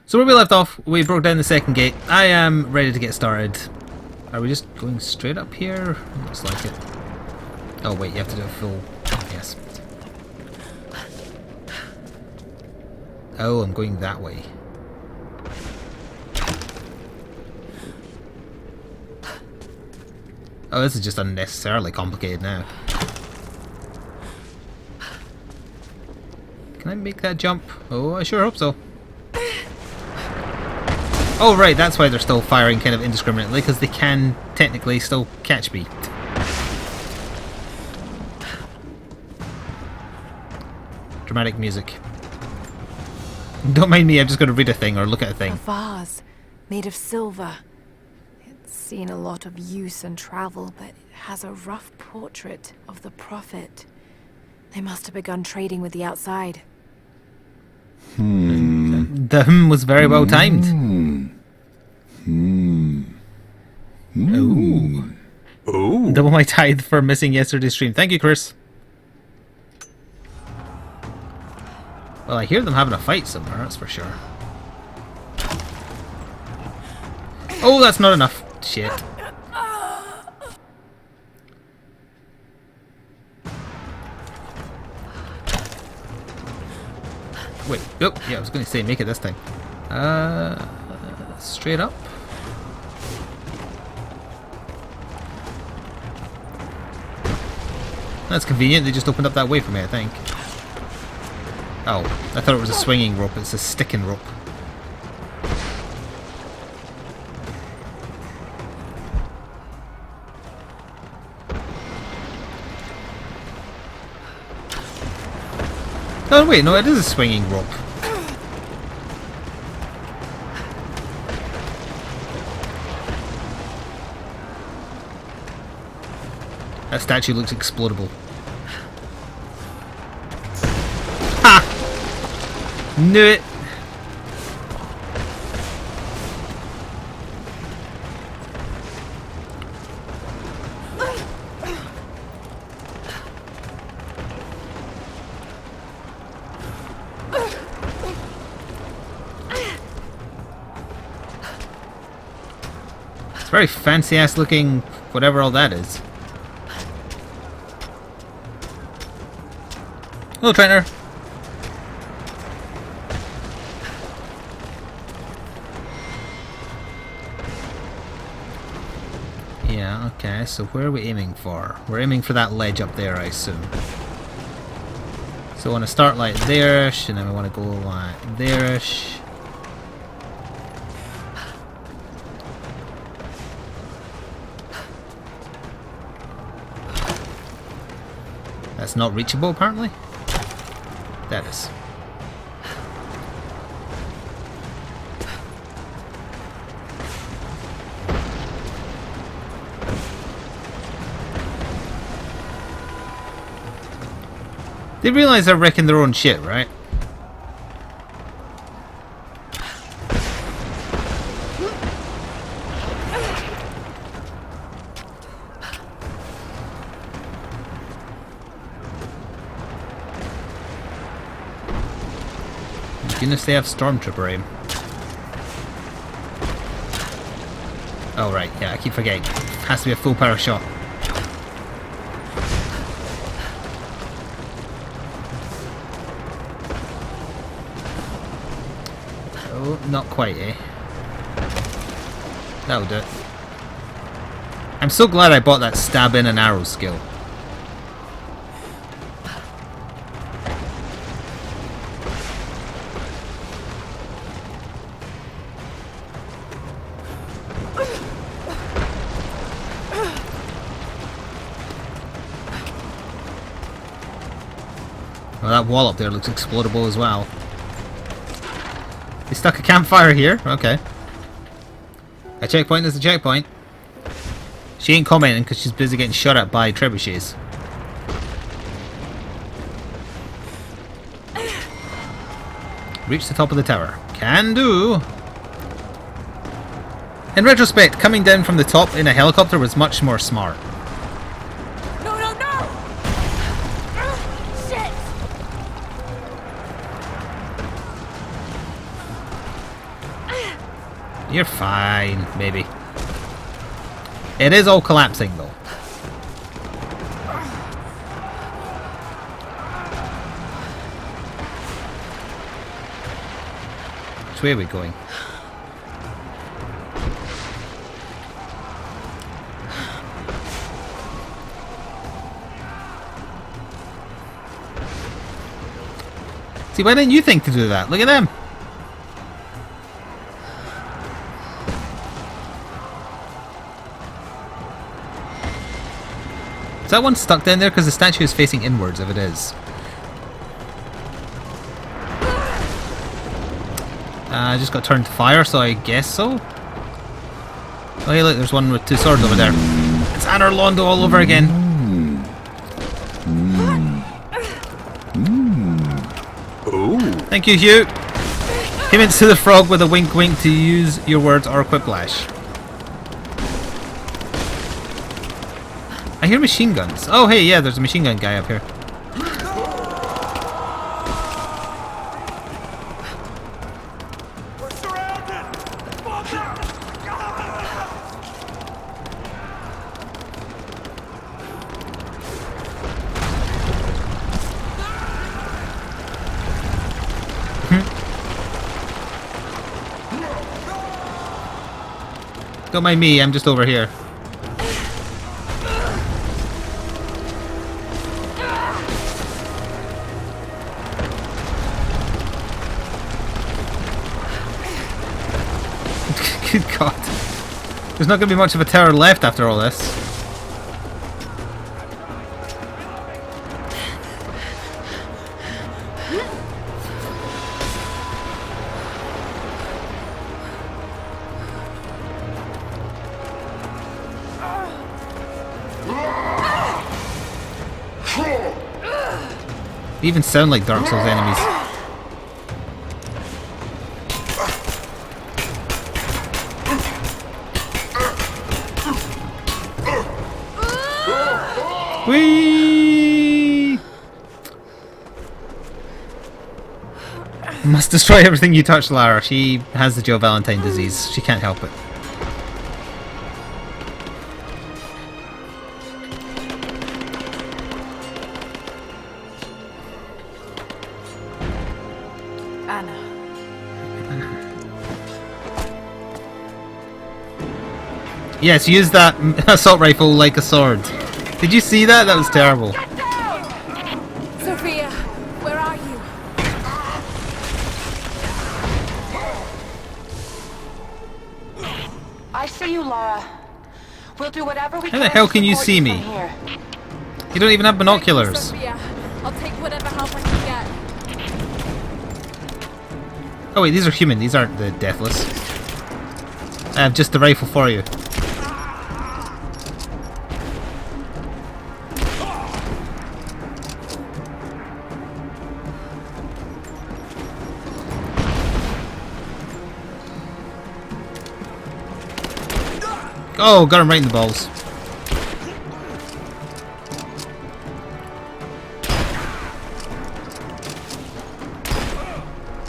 So where we left off, we broke down the second gate. I am ready to get started. Are we just going straight up here? Looks like it. Oh wait, you have to do a full... Yes. Oh, I'm going that way. Oh, this is just unnecessarily complicated now. Can I make that jump? Oh, I sure hope so. Oh right, that's why they're still firing kind of indiscriminately, because they can technically still catch me. Dramatic music. Don't mind me, I'm just going to read a thing or look at a thing. A vase made of silver. It's seen a lot of use and travel, but it has a rough portrait of the prophet. They must have begun trading with the outside. The was very well timed. Ooh. Ooh. Double my tithe for missing yesterday's stream. Thank you, Chris. Well, I hear them having a fight somewhere, that's for sure. Oh, that's not enough. Shit. Wait, oh, yeah, I was going to say make it this time. Straight up. That's convenient, they just opened up that way for me, I think. Oh, I thought it was a swinging rope, it's a sticking rope. Oh wait, no, it is a swinging rope. That statue looks explodable. Ha! Knew it! It's very fancy ass looking whatever all that is. Hello, trainer. Yeah, okay, so where are we aiming for? We're aiming for that ledge up there, I assume. So I want to start like there-ish, and then we want to go like there-ish. That's not reachable, apparently. That is. They realise they're wrecking their own shit, right? Goodness, they have stormtrooper aim. Oh right, yeah, I keep forgetting. Has to be a full power shot. Oh, not quite, eh? That'll do it. I'm so glad I bought that stab in and arrow skill. Well, that wall up there looks explodable as well. They stuck a campfire here? Okay. A checkpoint is a checkpoint. She ain't commenting because she's busy getting shot at by trebuchets. Reach the top of the tower. Can do! In retrospect, coming down from the top in a helicopter was much more smart. You're fine, maybe. It is all collapsing though. Which way are we going? See, why didn't you think to do that? Look at them! Is that one stuck down there? Because the statue is facing inwards, if it is. I just got turned to fire, so I guess so. Oh hey look, there's one with two swords over there. It's Anor Londo all over again. Thank you, Hugh. Came into the frog with a wink wink to use your words or quiplash. I hear machine guns. Oh hey, yeah, there's a machine gun guy up here. We're surrounded! Don't mind me, I'm just over here. Good God. There's not going to be much of a tower left after all this. They even sound like Dark Souls enemies. Whee! Must destroy everything you touch, Lara. She has the Joe Valentine disease. She can't help it. Anna. Yes, use that assault rifle like a sword. Did you see that? That was terrible. Sophia, where are you? I see you, Lara. We'll do whatever we How can. the hell to can you support see me? from here. You don't even have binoculars. Sophia, I'll take whatever help I can get. Oh wait, these are human. These aren't the deathless. I have just the rifle for you. Oh, got him right in the balls.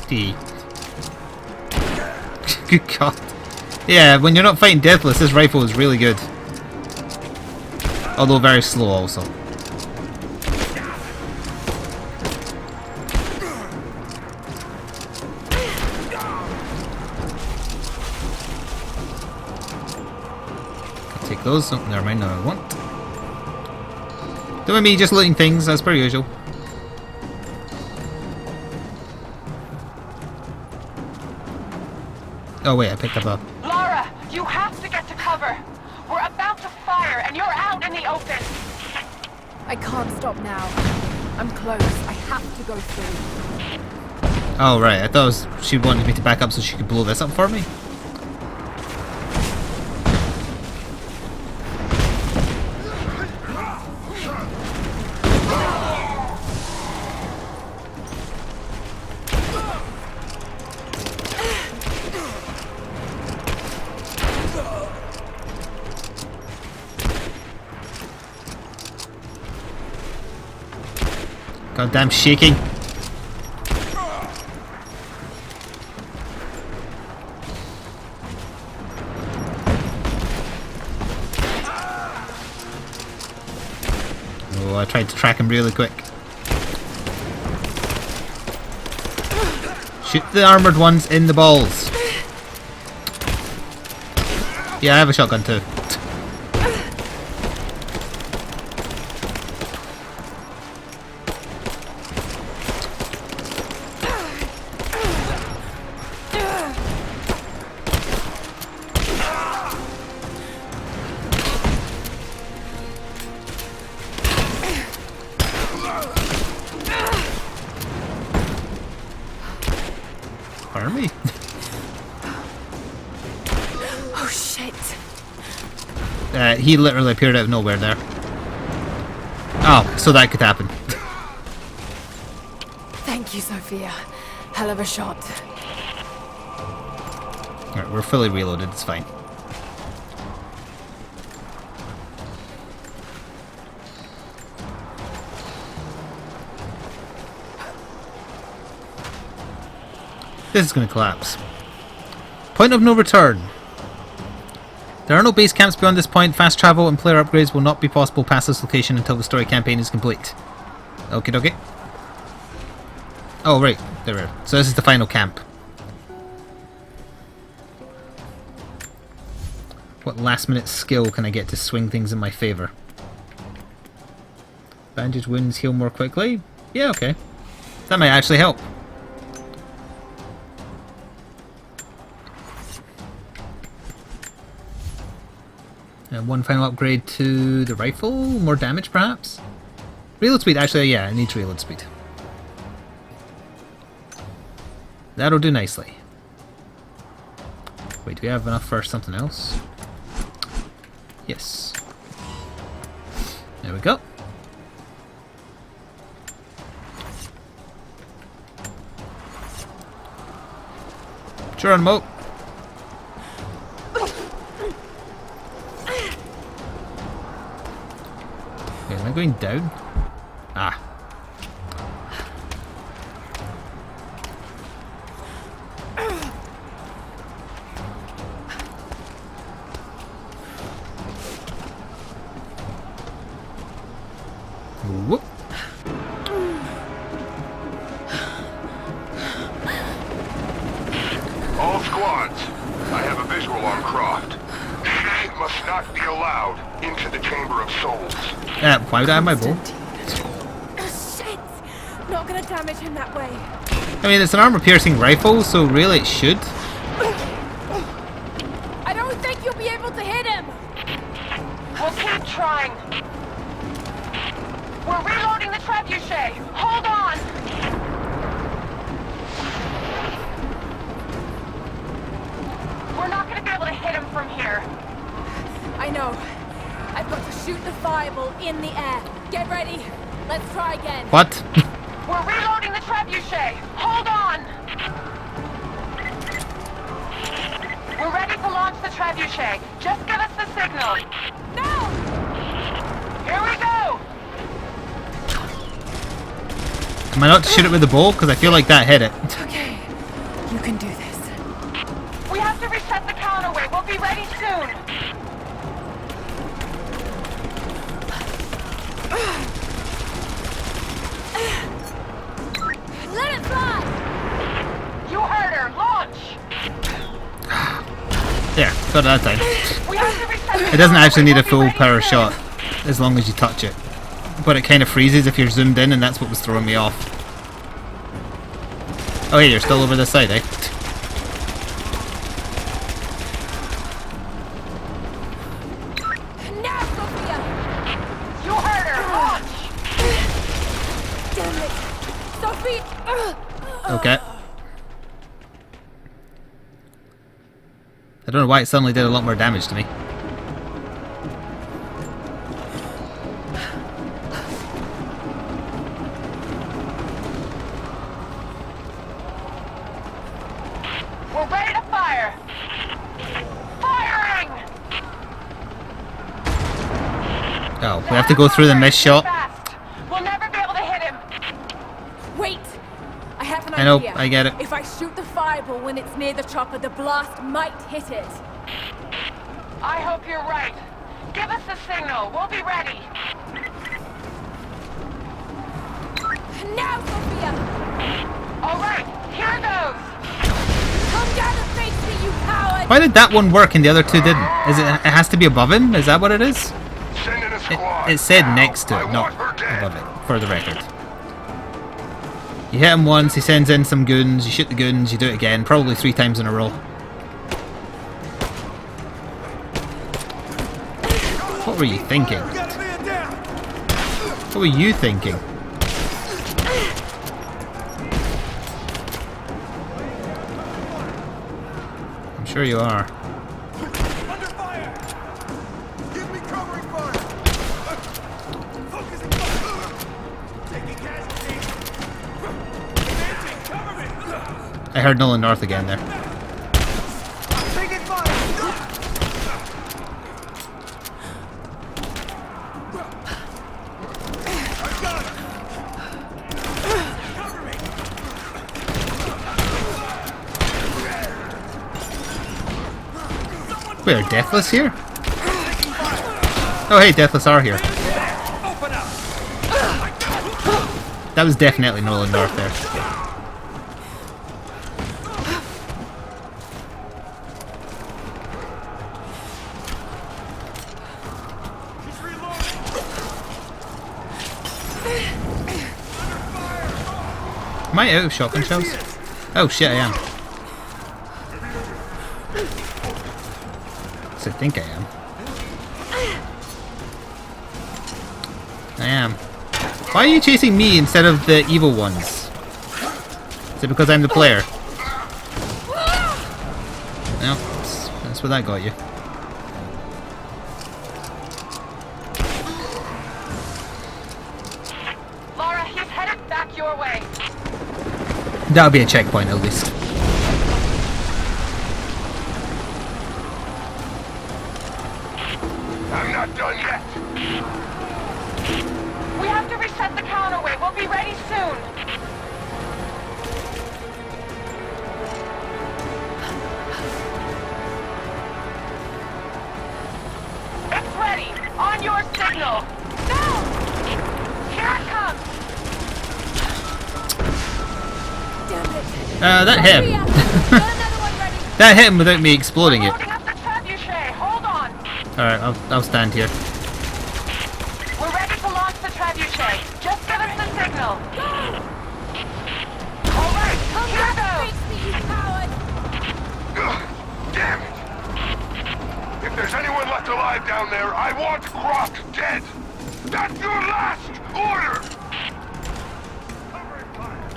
D. Good God. Yeah, when you're not fighting deathless, this rifle is really good. Although very slow also. Take those. Oh, never mind, no I won't. Don't mind me just looting things as per usual. Oh wait, I picked up a... Lara, you have to get to cover. We're about to fire, and you're out in the open. I can't stop now. I'm close. I have to go through. Oh right, I thought she wanted me to back up so she could blow this up for me. Goddamn shaking. I tried to track him really quick. Shoot the armoured ones in the balls. Yeah, I have a shotgun too. Army? Oh shit. He literally appeared out of nowhere there. Oh, so that could happen. Thank you, Sophia. Hell of a shot. Alright, we're fully reloaded, it's fine. This is going to collapse. Point of no return. There are no base camps beyond this point. Fast travel and player upgrades will not be possible past this location until the story campaign is complete. Okie dokie. Oh, right. There we are. So this is the final camp. What last minute skill can I get to swing things in my favour? Bandage wounds heal more quickly? Yeah, okay. That might actually help. One final upgrade to the rifle. More damage, perhaps? Reload speed. Actually, yeah, it needs reload speed. That'll do nicely. Wait, do we have enough for something else? Yes. There we go. Geronimo. Am I going down? Ah. Whoop. All squads, I have a visual on Croft. She must not be allowed into the Chamber of Souls. Why would I have my bow? Shit! Not gonna damage him that way. I mean, it's an armor-piercing rifle, so really it should. I don't think you'll be able to hit him! We'll keep trying. We're reloading the trebuchet. Hold on. We're not going to be able to hit him from here. I know. I've got to shoot the fireball in the air. Get ready. Let's try again. What? We're reloading the trebuchet. Hold on. We're ready to launch the trebuchet. Just give us the signal. No! Here we go. Am I not to shoot it with the bow? Because I feel like that hit it. Okay. You can do this. We have to reset the counterweight. We'll be ready soon. Let it fly! You heard her. Launch. There, got it that time. We have to reset the It doesn't actually need a counterweight. We'll full be power ready soon. shot, as long as you touch it. But it kind of freezes if you're zoomed in, and that's what was throwing me off. Oh hey, you're still over this side, eh? Now, Sophia! You heard her. Launch. Damn it! Sophie! Okay. I don't know why it suddenly did a lot more damage to me. We're ready to fire. Firing. Oh, we have to go through the mist shot. Fast. We'll never be able to hit him. Wait! I have an I know, idea. I get it. If I shoot the fireball when it's near the chopper, the blast might hit it. I hope you're right. Give us the signal. We'll be ready. Now, Sophia! Alright, here goes! Come down and face me, you coward! Why did that one work and the other two didn't? Is it? It has to be above him? Is that what it is? Send in a squad. It said now. next to I it, not want her dead. above it, for the record. You hit him once, he sends in some goons, you shoot the goons, you do it again, probably 3 times in a row. What were you thinking? What were you thinking? I'm sure you are. Under fire! Give me covering fire! Focusing fire! Taking casualties! Advancing, cover me! I heard Nolan North again there. Taking fire! I've got it! Cover me! Where, Deathless here? Oh hey, Deathless are here. Open up! That was definitely Nolan North there. He's reloading! Am I out of shotgun shells? Oh shit, I am. So I think I am. I am. Why are you chasing me instead of the evil ones? Is it because I'm the player? No, that's where that got you. Laura, he's headed back your way. That'll be a checkpoint at least. I'm not done yet. We have to reset the counterweight. We'll be ready soon. It's ready. On your signal. Now! Here it comes. Damn it! That hit him. Sophia! Got another one ready! That hit him without me exploding it. Loading up the trebuchet. Hold on. Alright, I'll stand here. We're ready to launch the trebuchet. Just give us the signal. All right, Come here down and goes. face me, you coward! Ugh, damn it! If there's anyone left alive down there, I want Croft dead! That's your last order! Covering fire!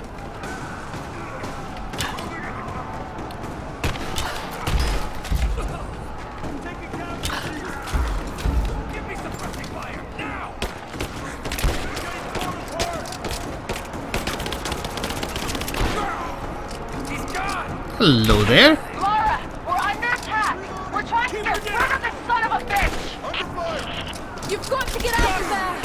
Taking casualties! Give me suppressing fire, now! He's gone! Hello there. Laura, we're under attack. We're trying to get rid of this son of a bitch. Under fire! You've got to get out of there!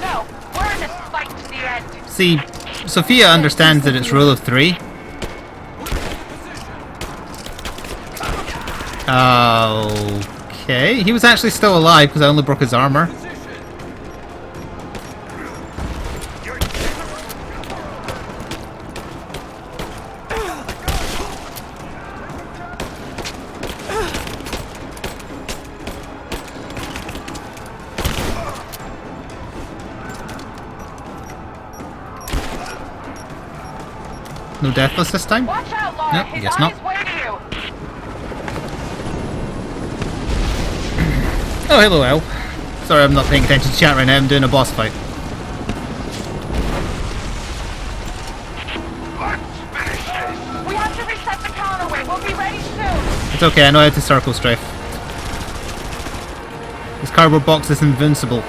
No, we're in this fight to the end. See, Sophia understands that it's rule of 3. Okay, he was actually still alive because I only broke his armor. No Deathless this time? Watch out, Laura. Nope, His guess eyes not. wait to you. Oh, hello, Al. Sorry, I'm not paying attention to chat right now. I'm doing a boss fight. Let's finish this! We have to reset the counterweight. We'll be ready soon. It's okay, I know how to circle strafe. This cardboard box is invincible.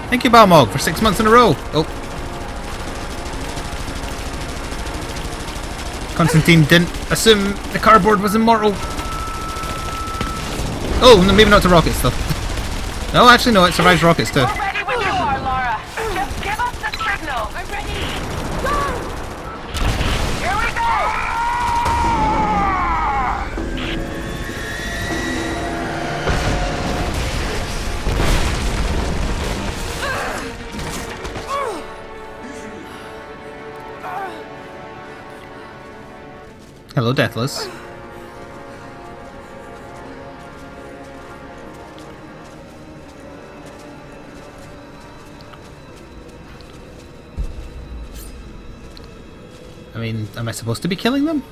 Thank you, Balmog, for 6 months in a row. Oh. Constantine didn't assume the cardboard was immortal. Oh, no, maybe not to rockets, though. No, actually, no, it survives rockets, too. We're ready when you are, Laura. Just give us the signal. I'm ready! Go! Here we go. Hello, Deathless. I mean, am I supposed to be killing them?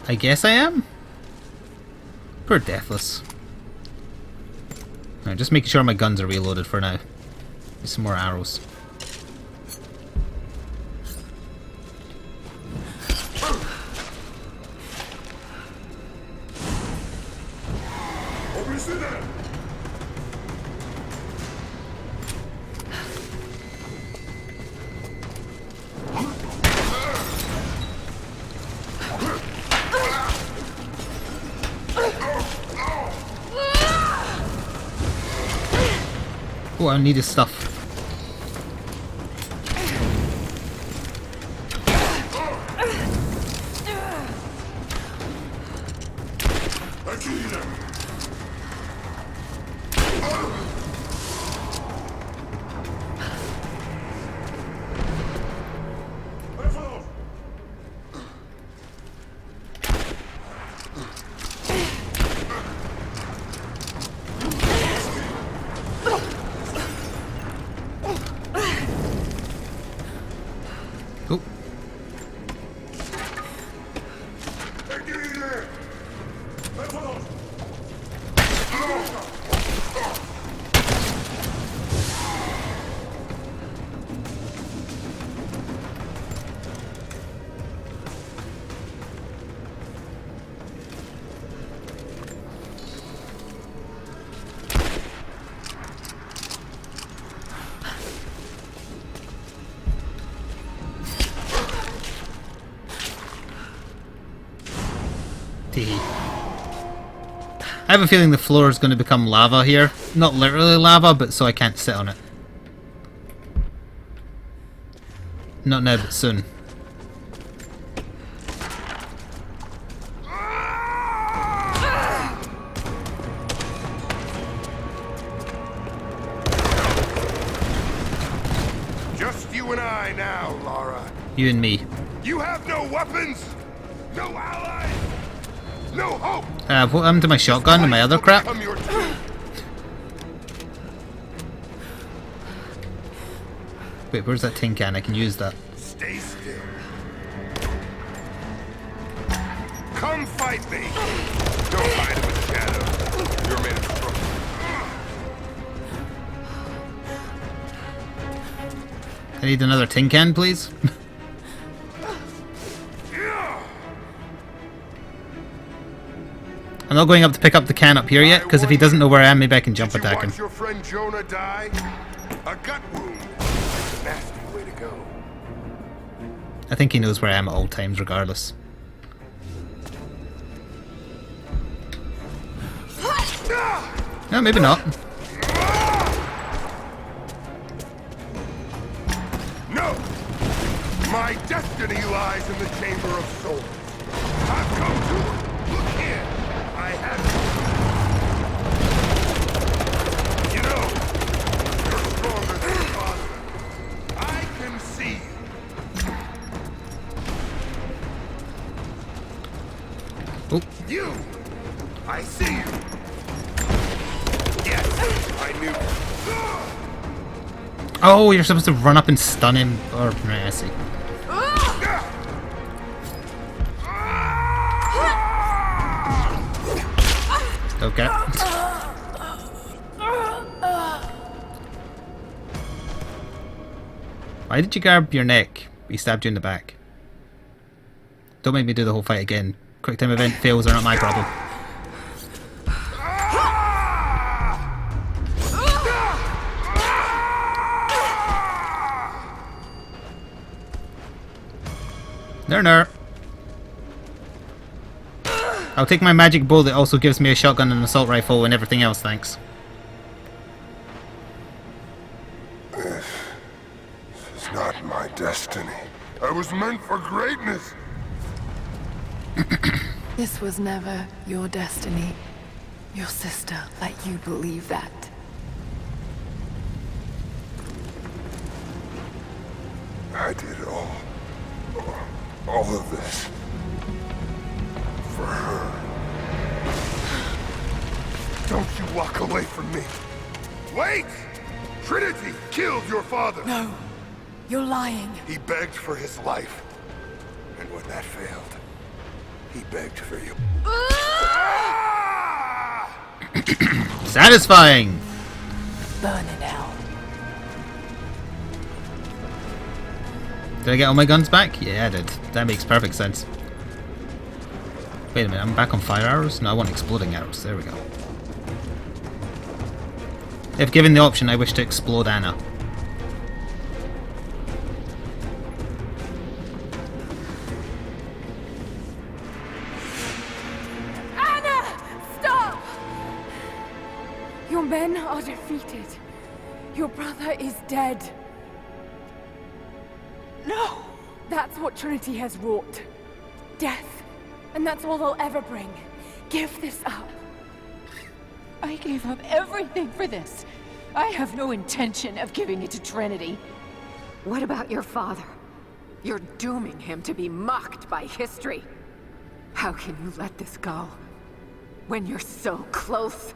I guess I am? Poor Deathless. Alright, just making sure my guns are reloaded for now. Need some more arrows. Oh, I need his stuff. Oh. I have a feeling the floor is going to become lava here. Not literally lava, but so I can't sit on it. Not now, but soon. Just you and I now, Lara. You and me. You have no weapons, no allies, no hope. What happened to my shotgun and my other crap? Become your tomb. Wait, where's that tin can? I can use that. Stay still. Come fight me. Don't hide in the shadows. You're made of trouble. I need another tin can, please. I'm not going up to pick up the can up here yet, because if he doesn't know where I am, maybe I can jump attack him. Watch your friend Jonah die? A gut wound. That's a nasty way to go. I think he knows where I am at all times, regardless. No, maybe not. No! My destiny lies in the Chamber of Souls. I've come to it. Look here. I have it. You know, you're stronger than your father. I can see you. Oh. You! I see you. Yes, I knew. Oh, you're supposed to run up and stun him. Or, I see. Okay. Why did you grab your neck? He stabbed you in the back. Don't make me do the whole fight again. Quick time event fails are not my problem. No. I'll take my magic bow that also gives me a shotgun and an assault rifle and everything else, thanks. This is not my destiny. I was meant for greatness. This was never your destiny. Your sister let you believe that. I did all of this for her. Don't you walk away from me. Wait! Trinity killed your father. No, you're lying. He begged for his life. And when that failed, he begged for you. Ah! Satisfying! Burn in hell. Did I get all my guns back? Yeah, I did. That makes perfect sense. Wait a minute, I'm back on fire arrows? No, I want exploding arrows. There we go. If given the option, I wish to explode Anna. Anna! Stop! Your men are defeated. Your brother is dead. No! That's what Trinity has wrought. Death. And that's all they'll ever bring. Give this up. I gave up everything for this. I have no intention of giving it to Trinity. What about your father? You're dooming him to be mocked by history. How can you let this go? When you're so close?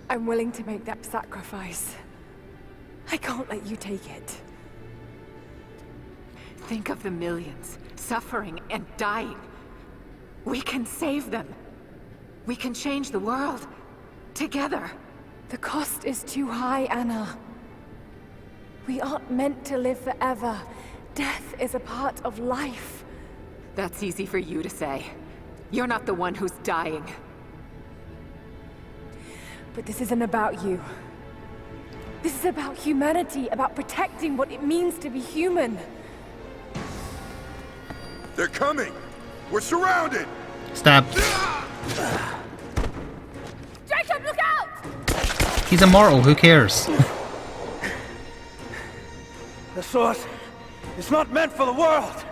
I'm willing to make that sacrifice. I can't let you take it. Think of the millions, suffering and dying. We can save them. We can change the world. Together. The cost is too high, Anna. We aren't meant to live forever. Death is a part of life. That's easy for you to say. You're not the one who's dying. But this isn't about you. This is about humanity, about protecting what it means to be human. They're coming! We're surrounded! Stab. Jacob, look out! He's immortal, who cares? The sword is not meant for the world.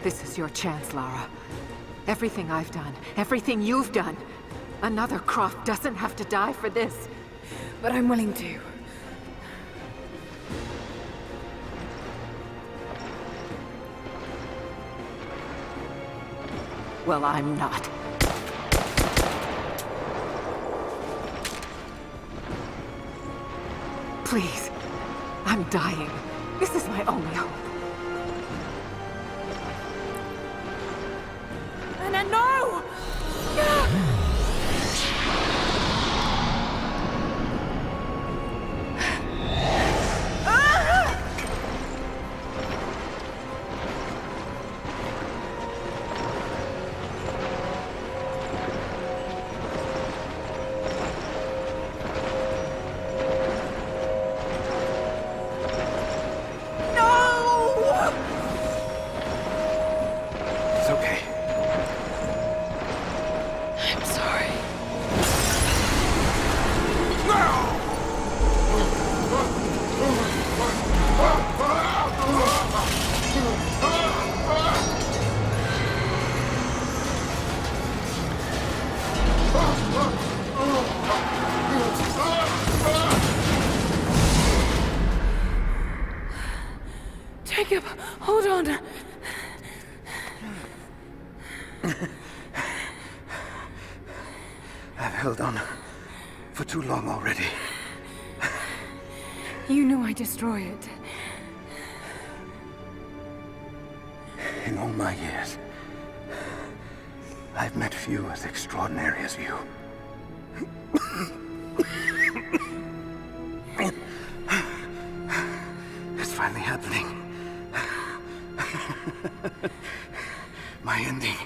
This is your chance, Lara. Everything I've done, everything you've done. Another Croft doesn't have to die for this. But I'm willing to. Well, I'm not. Please. I'm dying. This is my only hope. Anna, no! It's okay. I'm sorry. Jacob, hold on. I've held on for too long already. You knew I'd destroy it. In all my years, I've met few as extraordinary as you. It's finally happening. My ending.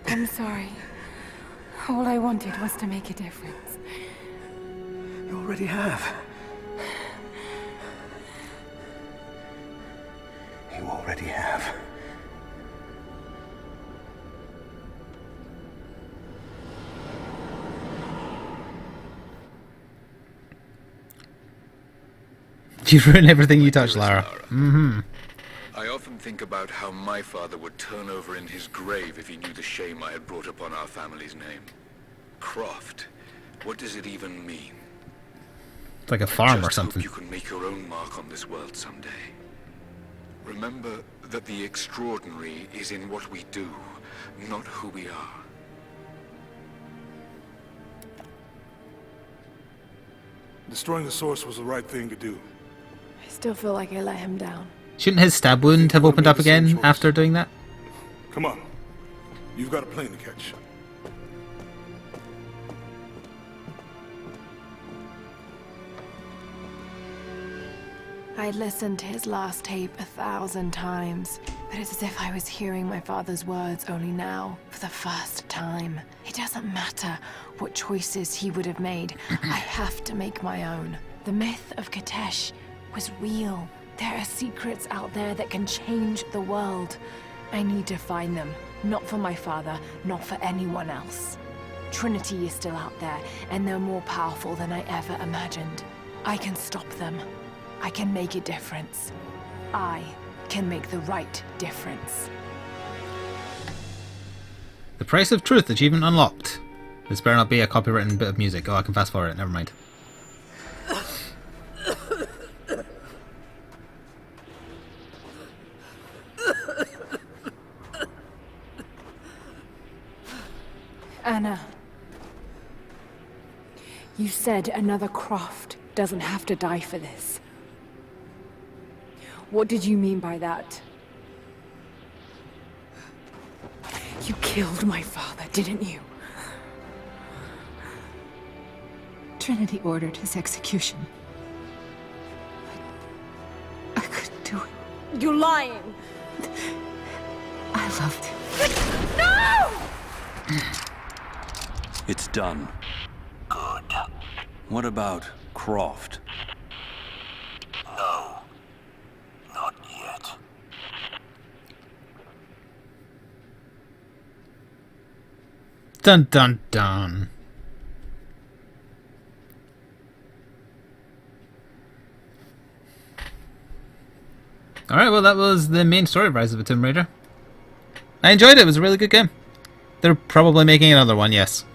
I'm sorry. All I wanted was to make a difference. You already have. You already have. You ruin everything you touch, Lara. Mm-hmm. I often think about how my father would turn over in his grave if he knew the shame I had brought upon our family's name. Croft. What does it even mean? It's like a farm or Just something. hope you can make your own mark on this world someday. Remember that the extraordinary is in what we do, not who we are. Destroying the source was the right thing to do. I still feel like I let him down. Shouldn't his stab wound have opened up again after doing that? Come on. You've got a plane to catch. I'd listened to his last tape 1,000 times, but it's as if I was hearing my father's words only now, for the first time. It doesn't matter what choices he would have made. I have to make my own. The myth of Katesh was real. There are secrets out there that can change the world. I need to find them. Not for my father, not for anyone else. Trinity is still out there, and they're more powerful than I ever imagined. I can stop them. I can make a difference. I can make the right difference. The Price of Truth achievement unlocked. This better not be a copywritten bit of music. Oh, I can fast forward it. Never mind. Anna, you said another Croft doesn't have to die for this. What did you mean by that? You killed my father, didn't you? Trinity ordered his execution. I couldn't do it. You're lying! I loved him. No! It's done. Good. What about Croft? No. Not yet. Dun dun dun. Alright, well that was the main story of Rise of the Tomb Raider. I enjoyed it, it was a really good game. They're probably making another one, yes.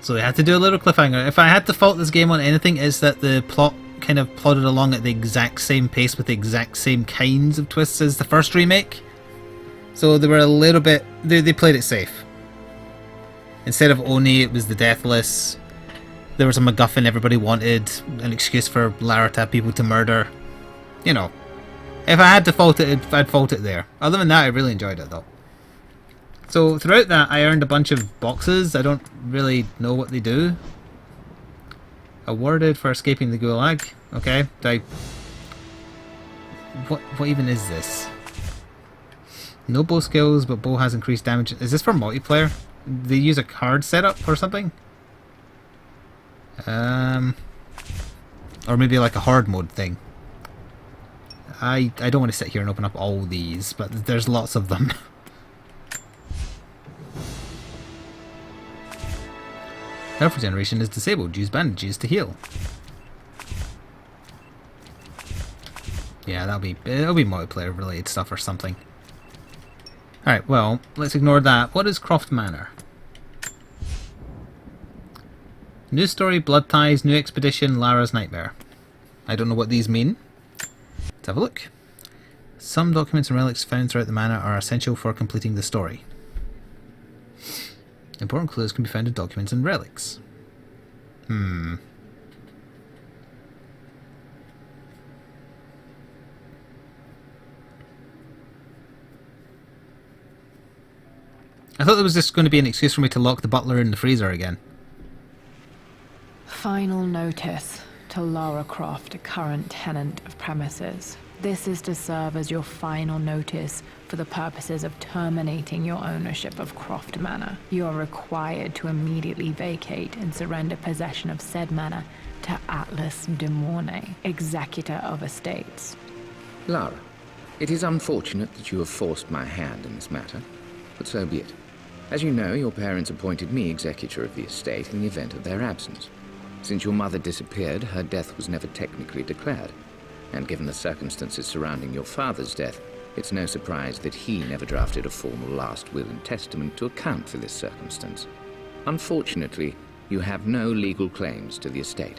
So they had to do a little cliffhanger. If I had to fault this game on anything, it's that the plot kind of plodded along at the exact same pace with the exact same kinds of twists as the first remake. So they were a little bit... They played it safe. Instead of Oni, it was the Deathless. There was a MacGuffin everybody wanted, an excuse for Lara to have people to murder. You know, if I had to fault it, I'd fault it there. Other than that, I really enjoyed it though. So throughout that, I earned a bunch of boxes. I don't really know what they do. Awarded for escaping the Gulag. Okay, what even is this? No bow skills, but bow has increased damage. Is this for multiplayer? They use a card setup or something? Or maybe like a hard mode thing. I don't want to sit here and open up all these, but there's lots of them. Health regeneration is disabled. Use bandages to heal. Yeah, it'll be multiplayer related stuff or something. Alright, well, let's ignore that. What is Croft Manor? New story, blood ties, new expedition, Lara's nightmare. I don't know what these mean. Let's have a look. Some documents and relics found throughout the manor are essential for completing the story. Important clues can be found in documents and relics. I thought there was just going to be an excuse for me to lock the butler in the freezer again. Final notice to Lara Croft, current tenant of premises. This is to serve as your final notice for the purposes of terminating your ownership of Croft Manor. You are required to immediately vacate and surrender possession of said manor to Atlas de Mornay, executor of estates. Lara, it is unfortunate that you have forced my hand in this matter, but so be it. As you know, your parents appointed me executor of the estate in the event of their absence. Since your mother disappeared, her death was never technically declared. And given the circumstances surrounding your father's death, it's no surprise that he never drafted a formal last will and testament to account for this circumstance. Unfortunately, you have no legal claims to the estate.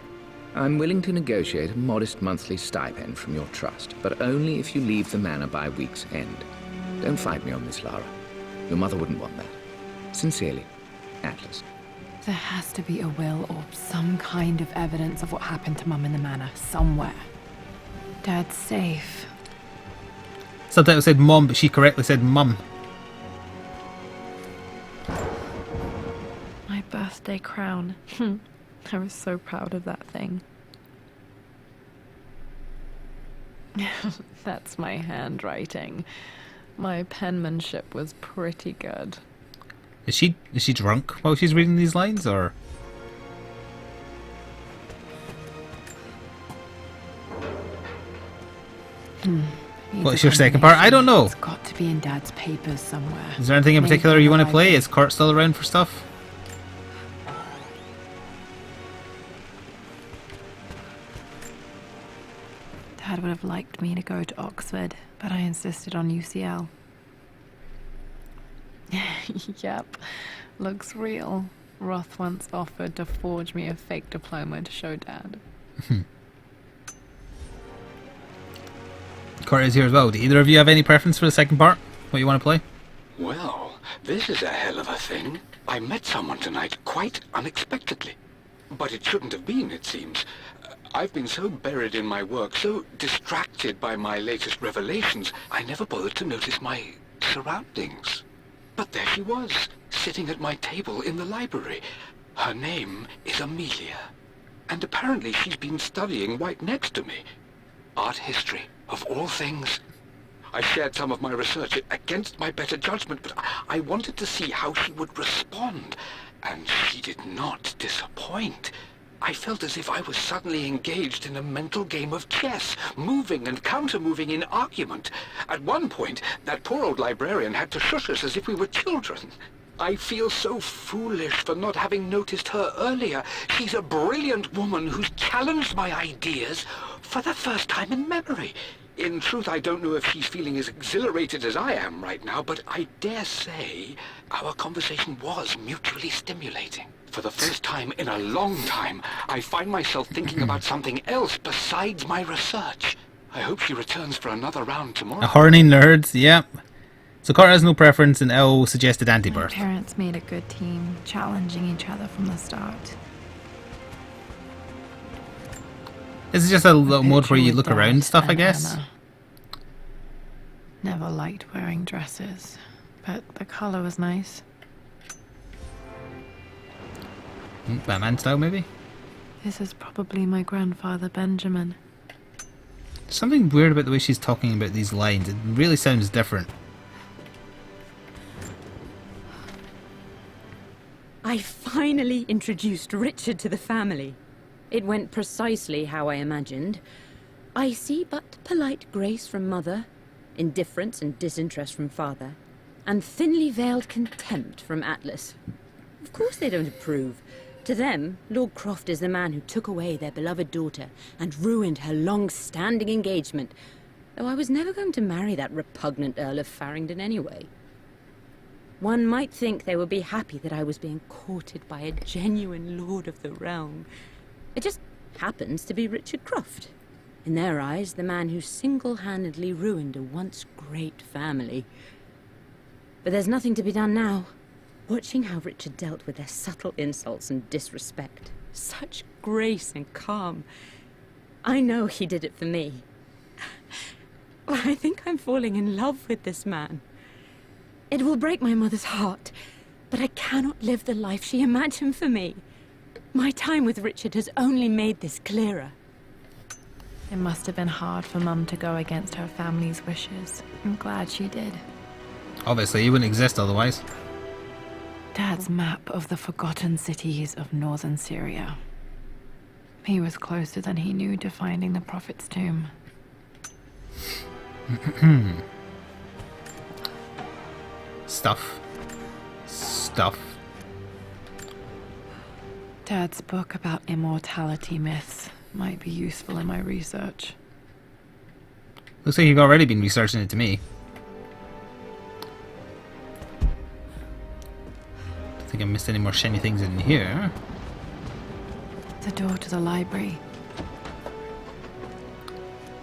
I'm willing to negotiate a modest monthly stipend from your trust, but only if you leave the manor by week's end. Don't fight me on this, Lara. Your mother wouldn't want that. Sincerely, Atlas. There has to be a will or some kind of evidence of what happened to Mum in the manor somewhere. Dad's safe. Subtitle said Mom, but she correctly said Mum. My birthday crown. I was so proud of that thing. That's my handwriting. My penmanship was pretty good. Is she drunk while she's reading these lines, or? What's your second part? I don't know. It's got to be in Dad's papers somewhere. Is there anything in particular you want to play? Is Kurt still around for stuff? Dad would have liked me to go to Oxford, but I insisted on UCL. Yep, looks real. Roth once offered to forge me a fake diploma to show Dad. Kurt is here as well. Do either of you have any preference for the second part? What you want to play? Well, this is a hell of a thing. I met someone tonight quite unexpectedly. But it shouldn't have been, it seems. I've been so buried in my work, so distracted by my latest revelations, I never bothered to notice my surroundings. But there she was, sitting at my table in the library. Her name is Amelia. And apparently she's been studying right next to me. Art history, of all things. I shared some of my research against my better judgment, but I wanted to see how she would respond. And she did not disappoint. I felt as if I was suddenly engaged in a mental game of chess, moving and counter-moving in argument. At one point, that poor old librarian had to shush us as if we were children. I feel so foolish for not having noticed her earlier. She's a brilliant woman who's challenged my ideas for the first time in memory. In truth, I don't know if she's feeling as exhilarated as I am right now, but I dare say our conversation was mutually stimulating. For the first time in a long time, I find myself thinking about something else besides my research. I hope she returns for another round tomorrow. A horny nerds, yep. So Kurt has no preference, and Elle suggested anti-birth. My parents made a good team, challenging each other from the start. This is just a little mode where you look around stuff, I guess. Anna. Never liked wearing dresses, but the colour was nice. Batman style, maybe? This is probably my grandfather Benjamin. Something weird about the way she's talking about these lines. It really sounds different. I finally introduced Richard to the family. It went precisely how I imagined. I see but polite grace from mother, indifference and disinterest from father, and thinly veiled contempt from Atlas. Of course they don't approve. To them, Lord Croft is the man who took away their beloved daughter and ruined her long-standing engagement, though I was never going to marry that repugnant Earl of Farringdon anyway. One might think they would be happy that I was being courted by a genuine lord of the realm. It just happens to be Richard Croft. In their eyes, the man who single-handedly ruined a once great family. But there's nothing to be done now. Watching how Richard dealt with their subtle insults and disrespect. Such grace and calm. I know he did it for me. I think I'm falling in love with this man. It will break my mother's heart, but I cannot live the life she imagined for me. My time with Richard has only made this clearer. It must have been hard for Mum to go against her family's wishes. I'm glad she did. Obviously, you wouldn't exist otherwise. Dad's map of the forgotten cities of northern Syria. He was closer than he knew to finding the Prophet's tomb. Stuff. Dad's book about immortality myths might be useful in my research. Looks like you've already been researching it to me. Don't think I missed any more shiny things in here. The door to the library.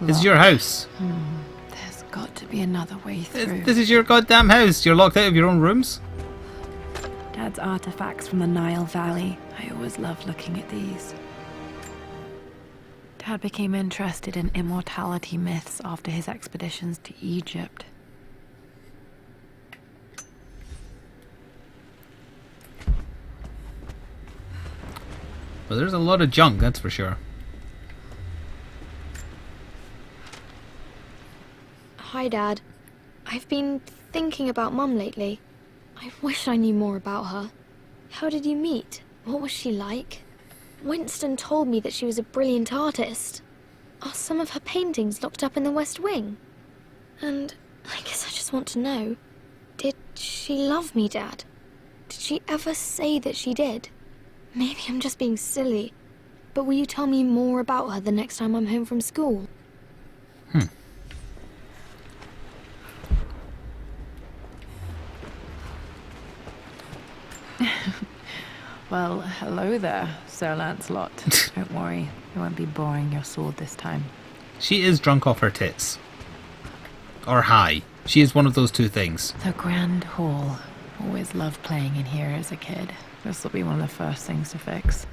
This is your house. There's got to be another way through. This is your goddamn house. You're locked out of your own rooms? Dad's artifacts from the Nile Valley. I always loved looking at these. Dad became interested in immortality myths after his expeditions to Egypt. Well, there's a lot of junk, that's for sure. Hi, Dad. I've been thinking about Mum lately. I wish I knew more about her. How did you meet? What was she like? Winston told me that she was a brilliant artist. Are some of her paintings locked up in the West Wing? And I guess I just want to know, did she love me, Dad? Did she ever say that she did? Maybe I'm just being silly, but will you tell me more about her the next time I'm home from school? Well, hello there, Sir Lancelot. Don't worry, I won't be boring your sword this time. She is drunk off her tits. Or high. She is one of those two things. The Grand Hall. Always loved playing in here as a kid. This will be one of the first things to fix.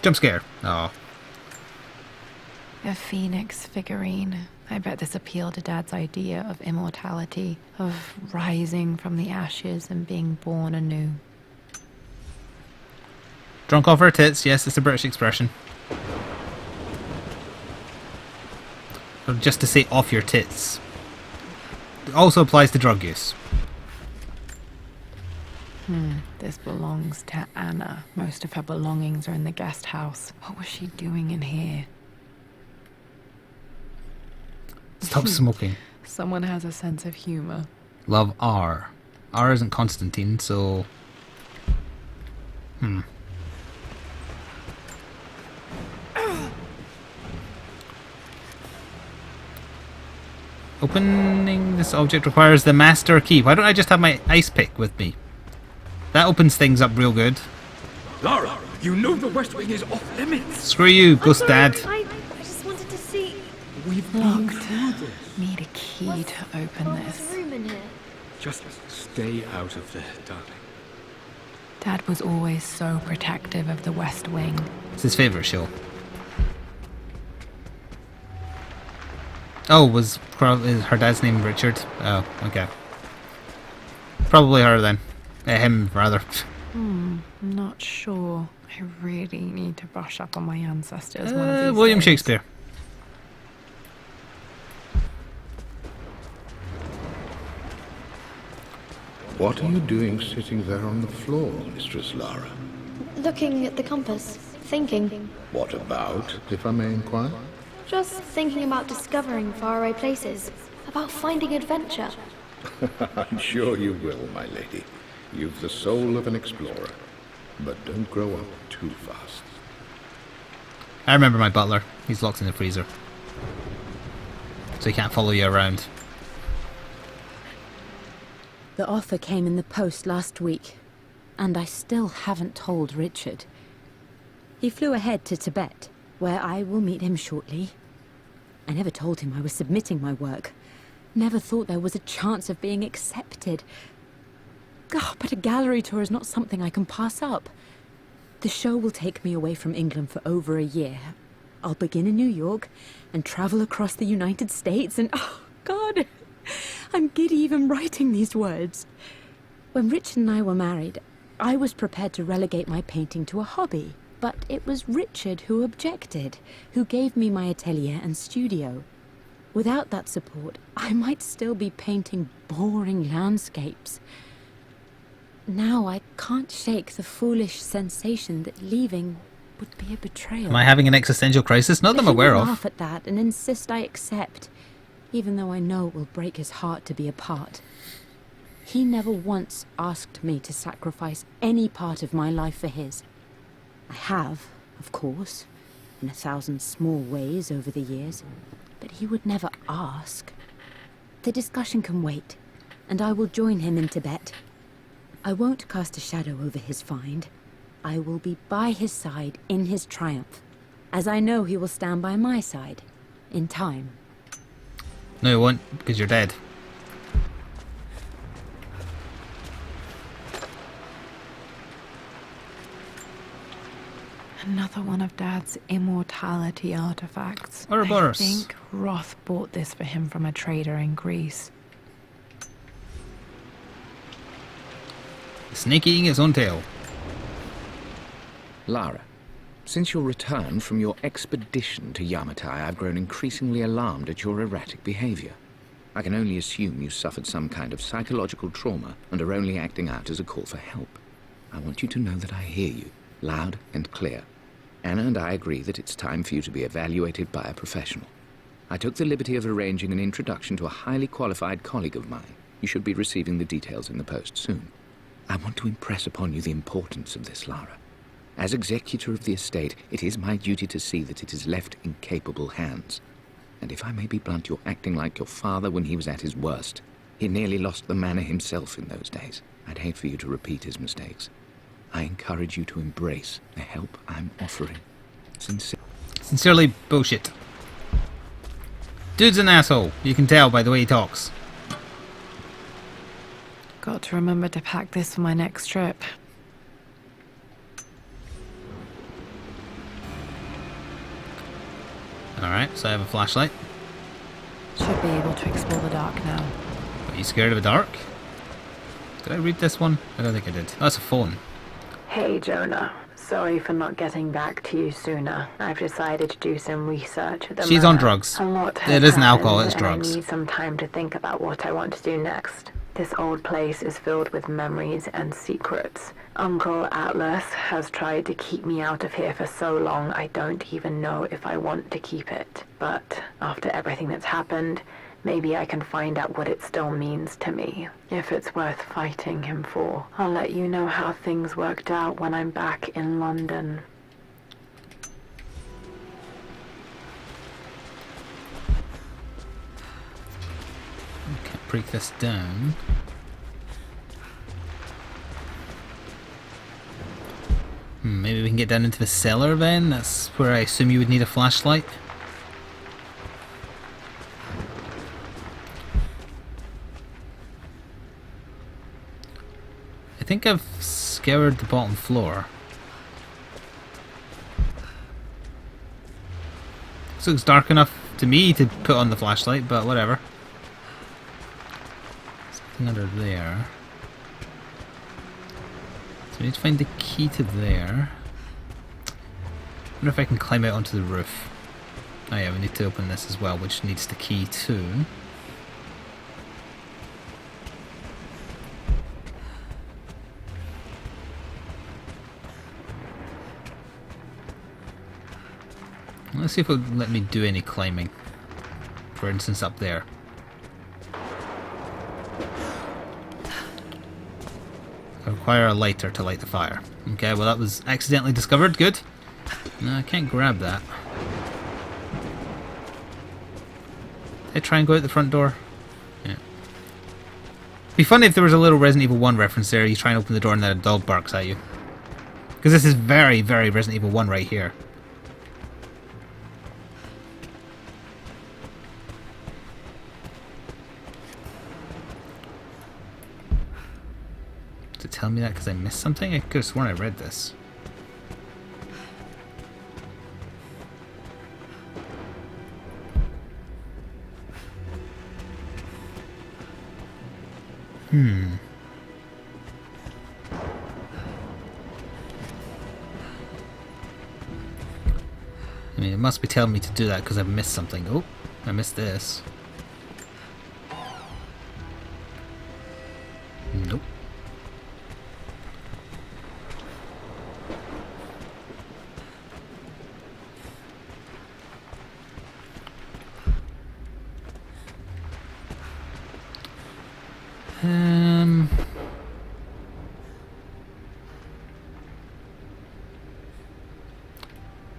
Jump scare. Oh. A phoenix figurine. I bet this appealed to Dad's idea of immortality, of rising from the ashes and being born anew. Drunk off her tits, yes, it's a British expression. Or just to say off your tits. It also applies to drug use. This belongs to Anna. Most of her belongings are in the guest house. What was she doing in here? Stop smoking. Someone has a sense of humor. Love R. R isn't Constantine, so... Opening this object requires the master key. Why don't I just have my ice pick with me? That opens things up real good. Lara, you know the West Wing is off limits. Screw you, Ghost Dad. I just wanted to see... We've Locked. been through this. Need a key to open this. room in here. Just stay out of there, darling. Dad was always so protective of the West Wing. It's his favourite show. Oh, was her dad's name Richard? Oh, okay. Probably her then. Him, rather. I'm not sure. I really need to brush up on my ancestors one of these William days. Shakespeare. What are you doing sitting there on the floor, Mistress Lara? Looking at the compass. Thinking. What about, if I may inquire? Just thinking about discovering faraway places. About finding adventure. I'm sure you will, my lady. You've the soul of an explorer. But don't grow up too fast. I remember my butler. He's locked in the freezer. So he can't follow you around. The offer came in the post last week, and I still haven't told Richard. He flew ahead to Tibet, where I will meet him shortly. I never told him I was submitting my work. Never thought there was a chance of being accepted. Oh, but a gallery tour is not something I can pass up. The show will take me away from England for over a year. I'll begin in New York and travel across the United States and... oh, God! I'm giddy even writing these words. When Richard and I were married, I was prepared to relegate my painting to a hobby. But it was Richard who objected, who gave me my atelier and studio. Without that support, I might still be painting boring landscapes. Now I can't shake the foolish sensation that leaving would be a betrayal. Am I having an existential crisis? Not that I'm aware of. He will laugh at that and insist I accept, even though I know it will break his heart to be apart. He never once asked me to sacrifice any part of my life for his. I have, of course, in 1,000 small ways over the years, but he would never ask. The discussion can wait, and I will join him in Tibet. I won't cast a shadow over his find. I will be by his side in his triumph, as I know he will stand by my side, in time. No, you won't, because you're dead. Another one of Dad's immortality artifacts. Ouroboros. I think Roth bought this for him from a trader in Greece. The snake eating its own tail. Lara, since your return from your expedition to Yamatai, I've grown increasingly alarmed at your erratic behavior. I can only assume you suffered some kind of psychological trauma and are only acting out as a call for help. I want you to know that I hear you, loud and clear. Anna and I agree that it's time for you to be evaluated by a professional. I took the liberty of arranging an introduction to a highly qualified colleague of mine. You should be receiving the details in the post soon. I want to impress upon you the importance of this, Lara. As executor of the estate, it is my duty to see that it is left in capable hands. And if I may be blunt, you're acting like your father when he was at his worst. He nearly lost the manor himself in those days. I'd hate for you to repeat his mistakes. I encourage you to embrace the help I'm offering. Sincerely, bullshit. Dude's an asshole. You can tell by the way he talks. Got to remember to pack this for my next trip. Alright, so I have a flashlight. Should be able to explore the dark now. Are you scared of the dark? Did I read this one? I don't think I did. Oh, that's a phone. Hey Jonah, sorry for not getting back to you sooner. I've decided to do some research at the She's on drugs. A lot has It isn't happened, alcohol, it's and drugs. I need some time to think about what I want to do next. This old place is filled with memories and secrets. Uncle Atlas has tried to keep me out of here for so long I don't even know if I want to keep it. But after everything that's happened, maybe I can find out what it still means to me, if it's worth fighting him for. I'll let you know how things worked out when I'm back in London. Okay, break this down. Maybe we can get down into the cellar then? That's where I assume you would need a flashlight. I think I've scoured the bottom floor. This looks dark enough to me to put on the flashlight, but whatever. Something under there. So we need to find the key to there. I wonder if I can climb out onto the roof. Oh yeah, we need to open this as well, which needs the key too. Let's see if it'll let me do any climbing. For instance, up there. I require a lighter to light the fire. Okay, well that was accidentally discovered. Good. No, I can't grab that. Did I try and go out the front door? Yeah. It'd be funny if there was a little Resident Evil 1 reference there. You try and open the door and then a dog barks at you. Because this is very, very Resident Evil 1 right here. To tell me that because I missed something? I could have sworn I read this. I mean, it must be telling me to do that because I've missed something. Oh, I missed this. Nope.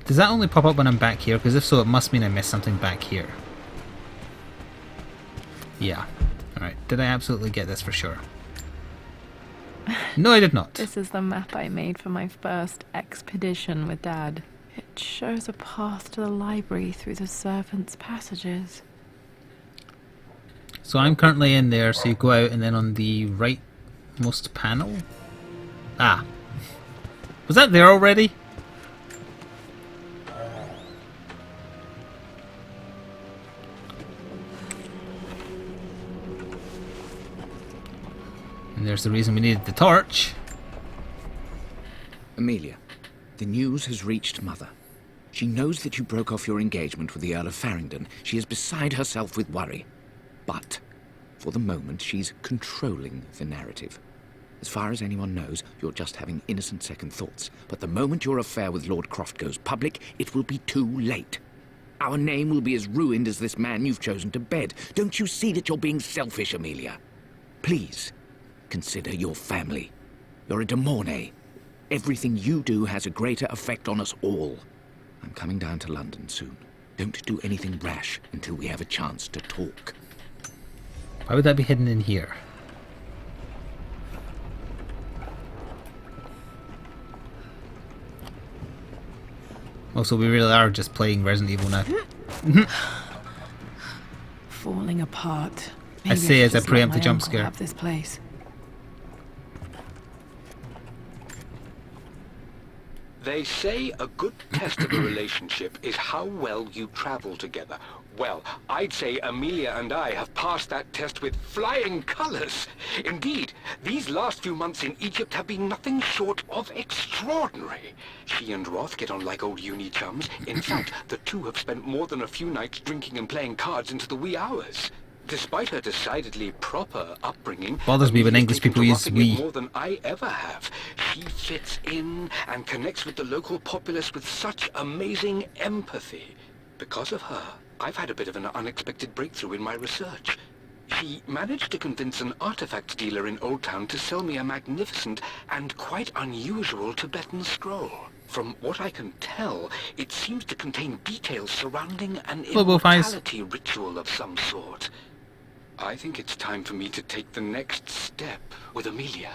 Does that only pop up when I'm back here? Because if so, it must mean I missed something back here. Yeah. Alright, did I absolutely get this for sure? No, I did not. This is the map I made for my first expedition with Dad. It shows a path to the library through the servants' passages. So I'm currently in there, so you go out and then on the rightmost panel? Ah. Was that there already? And there's the reason we needed the torch. Amelia, the news has reached Mother. She knows that you broke off your engagement with the Earl of Farringdon. She is beside herself with worry. But, for the moment, she's controlling the narrative. As far as anyone knows, you're just having innocent second thoughts. But the moment your affair with Lord Croft goes public, it will be too late. Our name will be as ruined as this man you've chosen to bed. Don't you see that you're being selfish, Amelia? Please, consider your family. You're a de Mornay. Everything you do has a greater effect on us all. I'm coming down to London soon. Don't do anything rash until we have a chance to talk. Why would that be hidden in here? Also, we really are just playing Resident Evil now. Falling apart. I say as I just let preempt the my jump uncle scare. have this place. They say a good test of a relationship is how well you travel together. Well, I'd say Amelia and I have passed that test with flying colors. Indeed, these last few months in Egypt have been nothing short of extraordinary. She and Roth get on like old uni chums. In fact, the two have spent more than a few nights drinking and playing cards into the wee hours. Despite her decidedly proper upbringing, Bothers me when Amelia's English taken people to use roughing we. it more than I ever have. She fits in and connects with the local populace with such amazing empathy. Because of her, I've had a bit of an unexpected breakthrough in my research. She managed to convince an artifact dealer in Old Town to sell me a magnificent and quite unusual Tibetan scroll. From what I can tell, it seems to contain details surrounding an immortality ritual of some sort. I think it's time for me to take the next step with Amelia.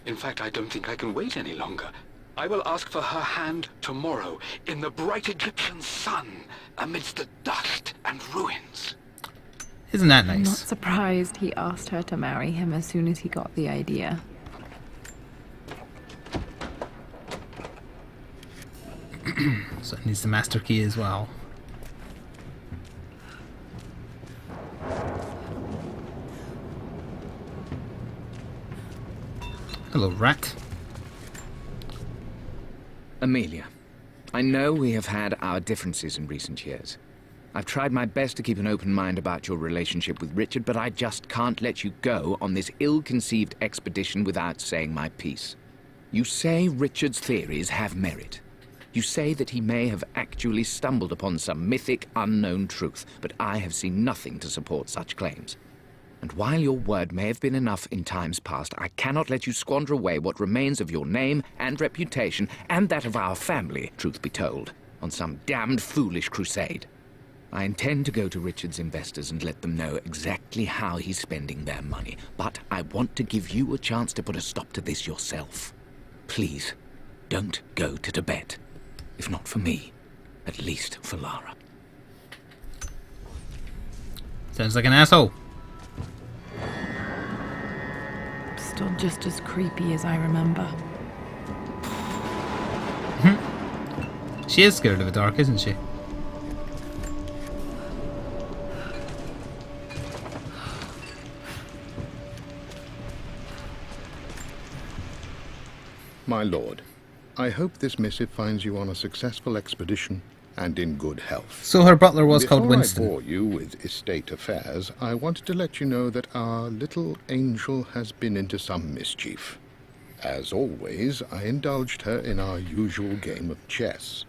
In fact, I don't think I can wait any longer. I will ask for her hand tomorrow in the bright Egyptian sun amidst the dust and ruins. Isn't that I'm not nice? surprised he asked her to marry him as soon as he got the idea. So it needs the master key as well. Hello, rat. Amelia, I know we have had our differences in recent years. I've tried my best to keep an open mind about your relationship with Richard, but I just can't let you go on this ill-conceived expedition without saying my piece. You say Richard's theories have merit. You say that he may have actually stumbled upon some mythic, unknown truth, but I have seen nothing to support such claims. And while your word may have been enough in times past, I cannot let you squander away what remains of your name and reputation, and that of our family, truth be told, on some damned foolish crusade. I intend to go to Richard's investors and let them know exactly how he's spending their money, but I want to give you a chance to put a stop to this yourself. Please, don't go to Tibet. If not for me, at least for Lara. Sounds like an asshole. Still just as creepy as I remember. She is scared of the dark, isn't she? My lord, I hope this missive finds you on a successful expedition and in good health. So her butler was called Winston. Before I bore you with estate affairs, I wanted to let you know that our little angel has been into some mischief. As always, I indulged her in our usual game of chess.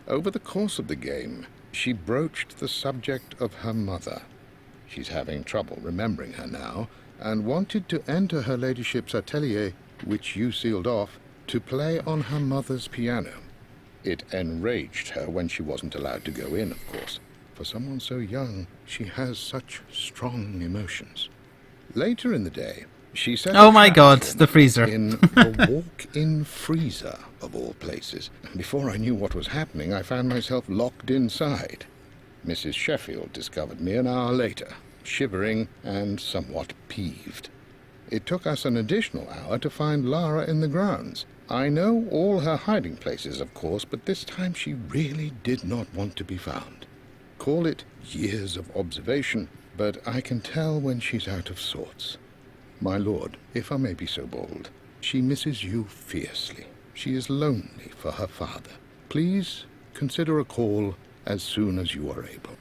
Over the course of the game, she broached the subject of her mother. She's having trouble remembering her now, and wanted to enter her ladyship's atelier, which you sealed off, to play on her mother's piano. It enraged her when she wasn't allowed to go in, of course. For someone so young, she has such strong emotions. Later in the day, She set Oh a my trap god, for the me freezer. in the walk-in freezer, of all places. Before I knew what was happening, I found myself locked inside. Mrs. Sheffield discovered me an hour later, shivering and somewhat peeved. It took us an additional hour to find Lara in the grounds. I know all her hiding places, of course, but this time she really did not want to be found. Call it years of observation, but I can tell when she's out of sorts. My lord, if I may be so bold, she misses you fiercely. She is lonely for her father. Please consider a call as soon as you are able.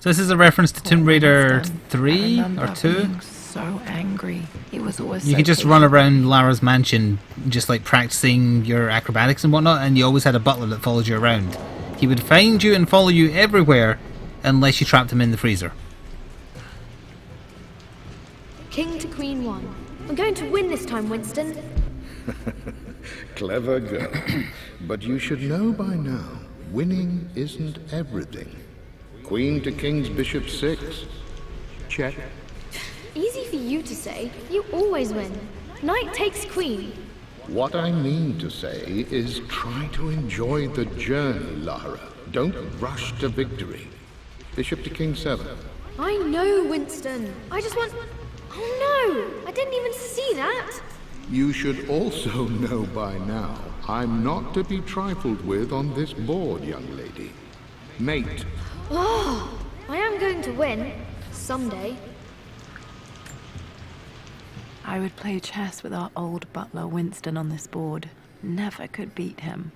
So this is a reference to Tomb Raider 3 or 2? Being so angry. He was always You so could just patient. run around Lara's mansion, just like practicing your acrobatics and whatnot, and you always had a butler that followed you around. He would find you and follow you everywhere, unless you trapped him in the freezer. King to Queen 1. I'm going to win this time, Winston. Clever girl. But you should know by now, winning isn't everything. Queen to King's Bishop 6. Check. Easy for you to say. You always win. Knight takes queen. What I mean to say is try to enjoy the journey, Lara. Don't rush to victory. Bishop to King 7. I know, Winston. I just want... Oh no! I didn't even see that! You should also know by now, I'm not to be trifled with on this board, young lady. Mate. Oh, I am going to win. Someday. I would play chess with our old butler Winston on this board. Never could beat him.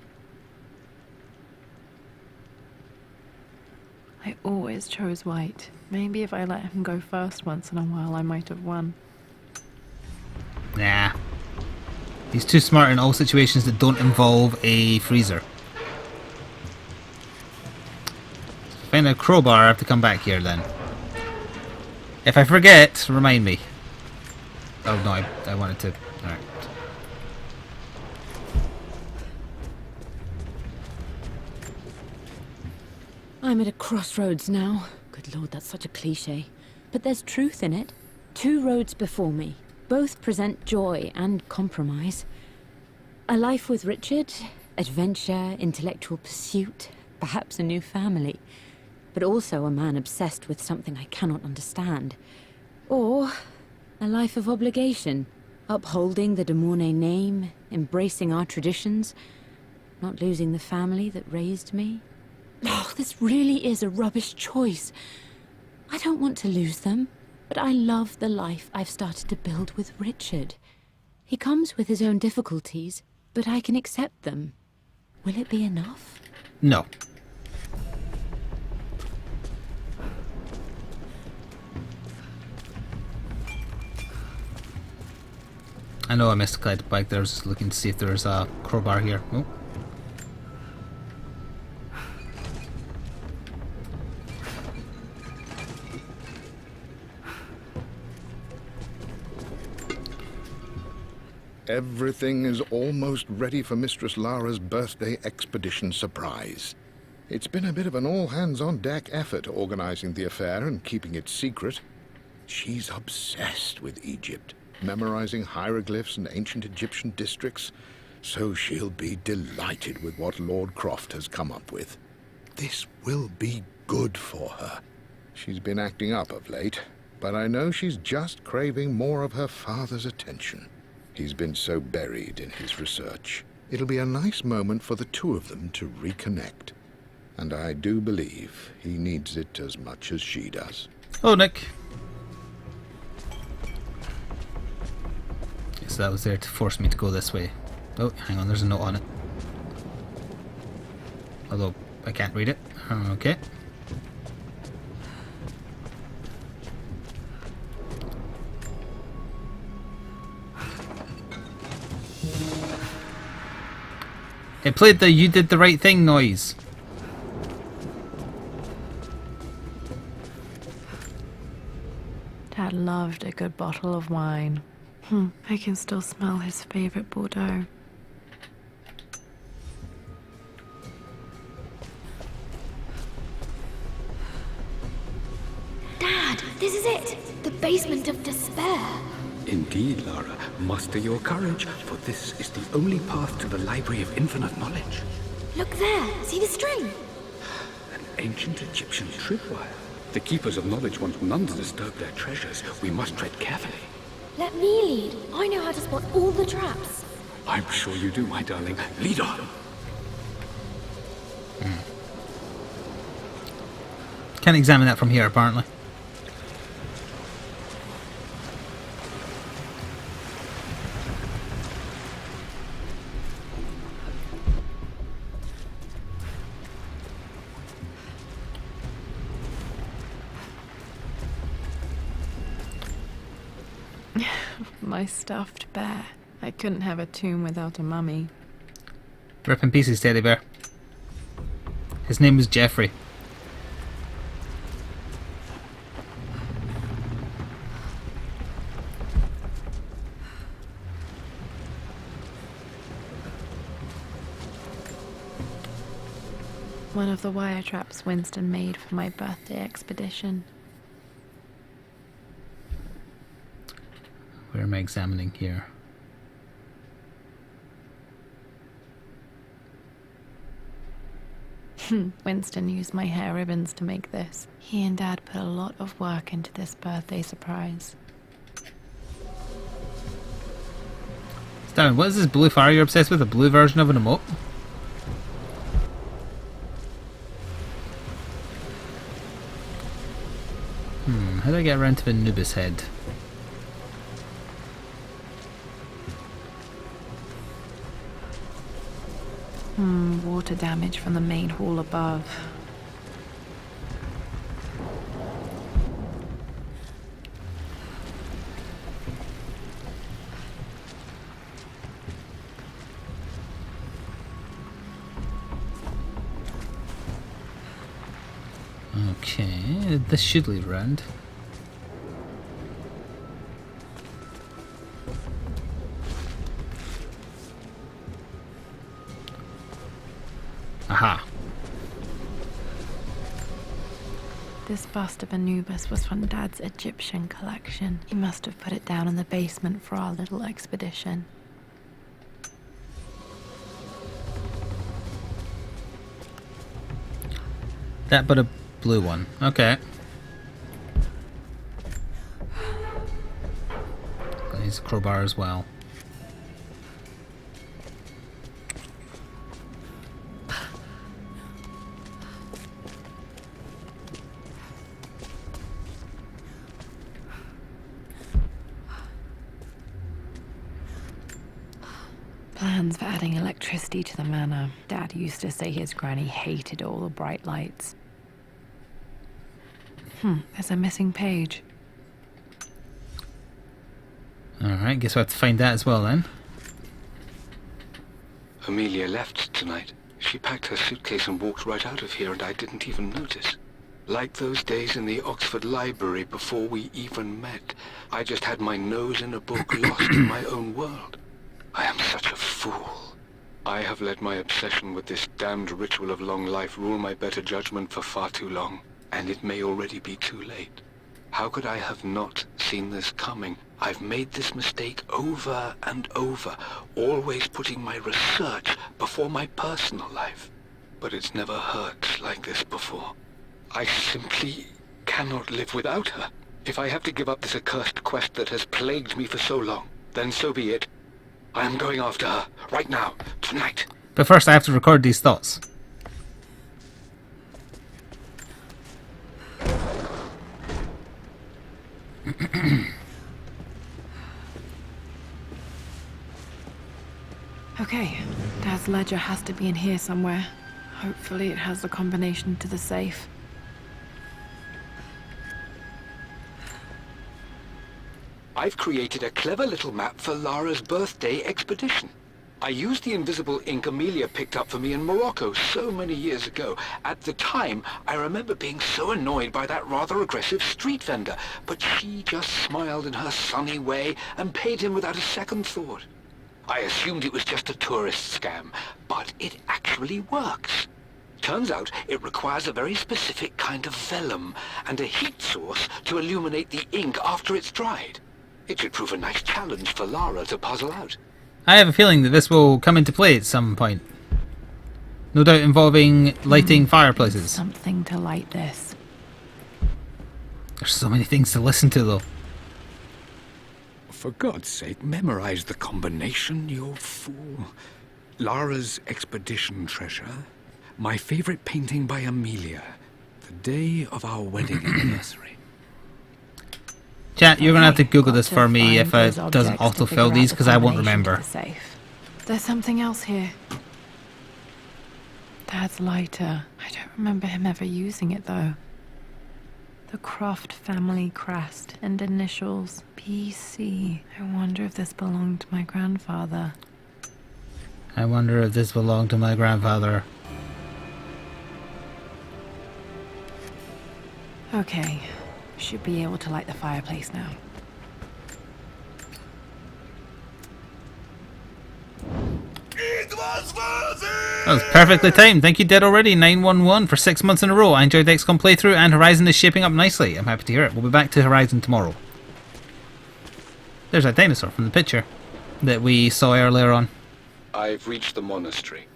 I always chose white. Maybe if I let him go first once in a while, I might have won. Nah. He's too smart in all situations that don't involve a freezer. Find a crowbar, I have to come back here then. If I forget, remind me. Oh no, I wanted to... Alright. I'm at a crossroads now. Good lord, that's such a cliche. But there's truth in it. 2 roads before me. Both present joy and compromise. A life with Richard, adventure, intellectual pursuit, perhaps a new family. But also a man obsessed with something I cannot understand. Or a life of obligation, upholding the de Mornay name, embracing our traditions, not losing the family that raised me. Oh, this really is a rubbish choice. I don't want to lose them, but I love the life I've started to build with Richard. He comes with his own difficulties, but I can accept them. Will it be enough? No. I know I missed a glide bike there. I was just looking to see if there's a crowbar here. Oh. Everything is almost ready for Mistress Lara's birthday expedition surprise. It's been a bit of an all-hands-on-deck effort organizing the affair and keeping it secret. She's obsessed with Egypt, memorizing hieroglyphs and ancient Egyptian districts, so she'll be delighted with what Lord Croft has come up with. This will be good for her. She's been acting up of late, but I know she's just craving more of her father's attention. He's been so buried in his research. It'll be a nice moment for the two of them to reconnect. And I do believe he needs it as much as she does. Oh, Nick. So that was there to force me to go this way. Oh, hang on, there's a note on it. Although, I can't read it. Okay. It played the "you did the right thing" noise. Dad loved a good bottle of wine. I can still smell his favorite Bordeaux. Dad! Dad, this is it! The basement of despair. Indeed, Lara. Muster your courage, for this is the only path to the Library of Infinite Knowledge. Look there, see the string? An ancient Egyptian tripwire. The Keepers of Knowledge want none to disturb their treasures. We must tread carefully. Let me lead. I know how to spot all the traps. I'm sure you do, my darling. Lead on. Can't examine that from here, apparently. My stuffed bear. I couldn't have a tomb without a mummy. Rip in pieces, teddy bear. His name was Jeffrey. One of the wire traps Winston made for my birthday expedition. Where am I examining here? Winston used my hair ribbons to make this. He and Dad put a lot of work into this birthday surprise. Stan, what is this blue fire you're obsessed with? A blue version of an emote? How do I get around to Anubis head? Water damage from the main hall above. Okay, this should lead around. Aha. This bust of Anubis was from Dad's Egyptian collection. He must have put it down in the basement for our little expedition. That but a blue one. Okay. There's a crowbar as well. Plans for adding electricity to the manor. Dad used to say his granny hated all the bright lights. There's a missing page. Alright, guess we'll have to find that as well then. Amelia left tonight. She packed her suitcase and walked right out of here, and I didn't even notice. Like those days in the Oxford Library before we even met. I just had my nose in a book, lost in my own world. I am such a fool. I have let my obsession with this damned ritual of long life rule my better judgment for far too long, and it may already be too late. How could I have not seen this coming? I've made this mistake over and over, always putting my research before my personal life. But it's never hurt like this before. I simply cannot live without her. If I have to give up this accursed quest that has plagued me for so long, then so be it. I am going after her, right now, tonight. But first I have to record these thoughts. Okay, Dad's ledger has to be in here somewhere. Hopefully it has the combination to the safe. I've created a clever little map for Lara's birthday expedition. I used the invisible ink Amelia picked up for me in Morocco so many years ago. At the time, I remember being so annoyed by that rather aggressive street vendor, but she just smiled in her sunny way and paid him without a second thought. I assumed it was just a tourist scam, but it actually works. Turns out it requires a very specific kind of vellum and a heat source to illuminate the ink after it's dried. It should prove a nice challenge for Lara to puzzle out. I have a feeling that this will come into play at some point. No doubt involving lighting fireplaces. Something to light this. There's so many things to listen to, though. For God's sake, memorize the combination, you fool. Lara's expedition treasure. My favorite painting by Amelia. The day of our wedding anniversary. Chat, you're going to have to Google this for me if it doesn't autofill these, because I won't remember. There's something else here. Dad's lighter. I don't remember him ever using it, though. The Croft family crest and initials PC. I wonder if this belonged to my grandfather. I wonder if this belonged to my grandfather. Okay, should be able to light the fireplace now. That was perfectly timed. Thank you, Dead Already 911 for 6 months in a row. I enjoyed the XCOM playthrough, and Horizon is shaping up nicely. I'm happy to hear it. We'll be back to Horizon tomorrow. There's that dinosaur from the picture that we saw earlier on. I've reached the monastery.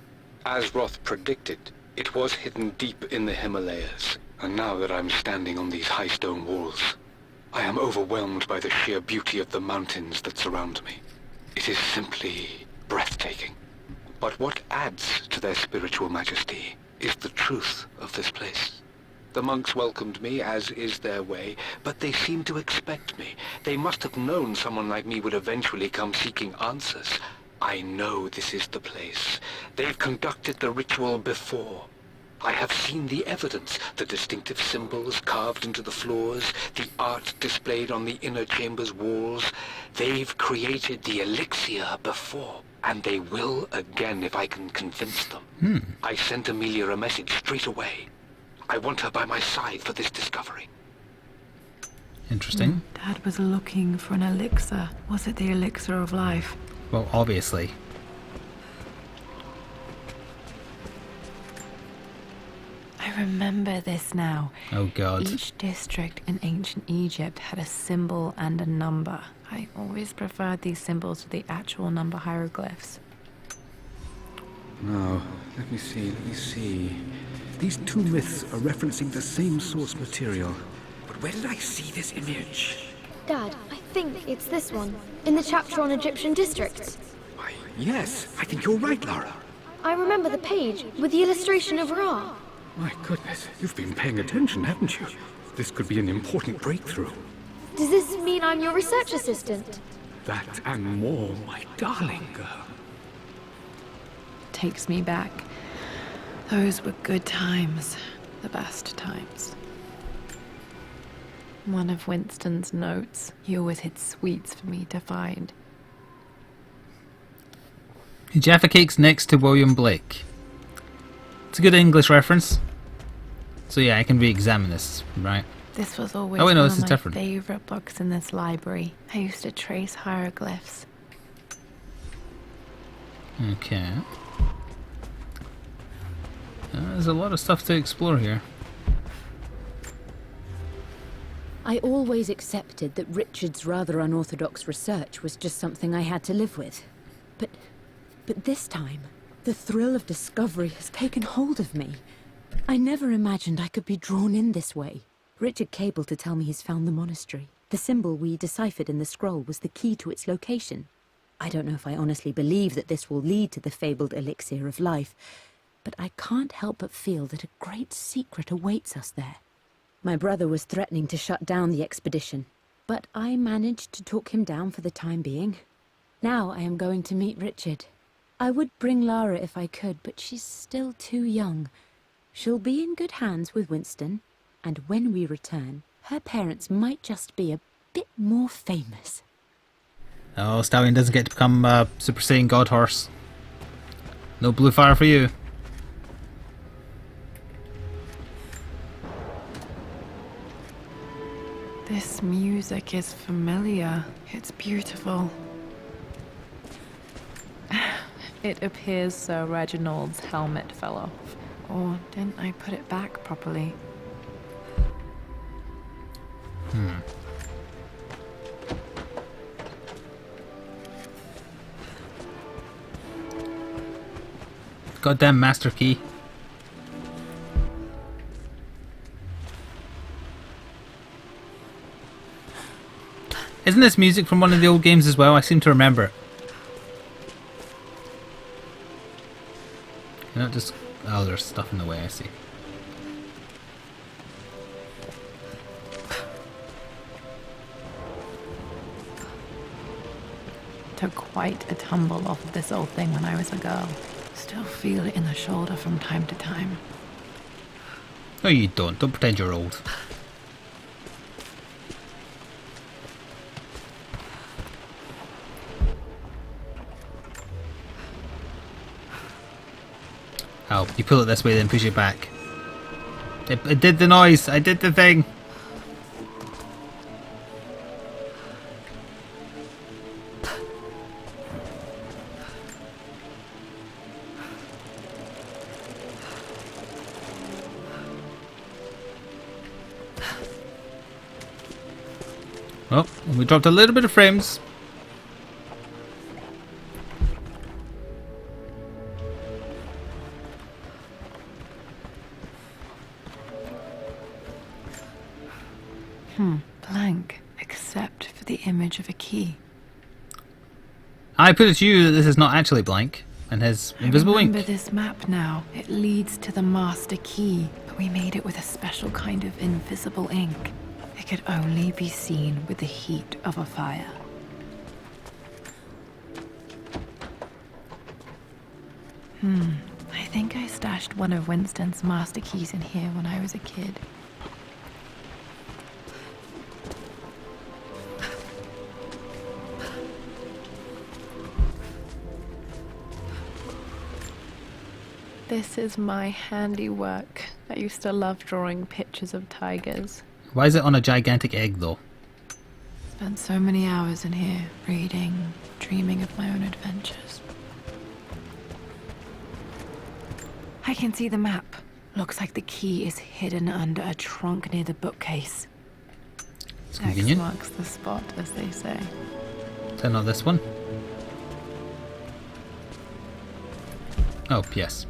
As Roth predicted, it was hidden deep in the Himalayas. And now that I'm standing on these high stone walls, I am overwhelmed by the sheer beauty of the mountains that surround me. It is simply breathtaking. But what adds to their spiritual majesty is the truth of this place. The monks welcomed me, as is their way, but they seemed to expect me. They must have known someone like me would eventually come seeking answers. I know this is the place. They've conducted the ritual before. I have seen the evidence, the distinctive symbols carved into the floors, the art displayed on the inner chamber's walls. They've created the elixir before, and they will again if I can convince them. I sent Amelia a message straight away. I want her by my side for this discovery. Interesting. Dad was looking for an elixir. Was it the elixir of life? Well, obviously. I remember this now. Oh God. Each district in ancient Egypt had a symbol and a number. I always preferred these symbols to the actual number hieroglyphs. Now, let me see. These two myths are referencing the same source material. But where did I see this image? Dad, I think it's this one, in the chapter on Egyptian districts. Why, yes, I think you're right, Lara. I remember the page with the illustration of Ra. My goodness, you've been paying attention, haven't you? This could be an important breakthrough. Does this mean I'm your research assistant? That and more, my darling girl. Takes me back. Those were good times. The best times. One of Winston's notes. He always hid sweets for me to find. Jaffa Cake's next to William Blake. It's a good English reference. So yeah, I can re-examine this, right? This was always one of my different. favorite books in this library. I used to trace hieroglyphs. Okay. There's a lot of stuff to explore here. I always accepted that Richard's rather unorthodox research was just something I had to live with. But this time, the thrill of discovery has taken hold of me. I never imagined I could be drawn in this way. Richard cabled to tell me he's found the monastery. The symbol we deciphered in the scroll was the key to its location. I don't know if I honestly believe that this will lead to the fabled elixir of life, but I can't help but feel that a great secret awaits us there. My brother was threatening to shut down the expedition, but I managed to talk him down for the time being. Now I am going to meet Richard. I would bring Lara if I could, but she's still too young. She'll be in good hands with Winston, and when we return, her parents might just be a bit more famous. Oh, Stallion doesn't get to become a Super Saiyan God Horse. No blue fire for you. This music is familiar. It's beautiful. It appears Sir Reginald's helmet fell off, Or didn't I put it back properly? Goddamn master key. Isn't this music from one of the old games as well? I seem to remember it. You know, just... Oh, there's stuff in the way, I see. Took quite a tumble off of this old thing when I was a girl. Still feel it in the shoulder from time to time. No, you don't. Don't pretend you're old. Oh, you pull it this way, then push it back. It did the noise. I did the thing. Oh, we dropped a little bit of frames. Blank, except for the image of a key. I put it to you that this is not actually blank and has invisible ink. I remember this map now. It leads to the master key, but we made it with a special kind of invisible ink. It could only be seen with the heat of a fire. I think I stashed one of Winston's master keys in here when I was a kid. This is my handiwork. I used to love drawing pictures of tigers. Why is it on a gigantic egg, though? Spent so many hours in here, reading, dreaming of my own adventures. I can see the map. Looks like the key is hidden under a trunk near the bookcase. It's convenient. X marks the spot, as they say. Is that not this one? Oh, yes.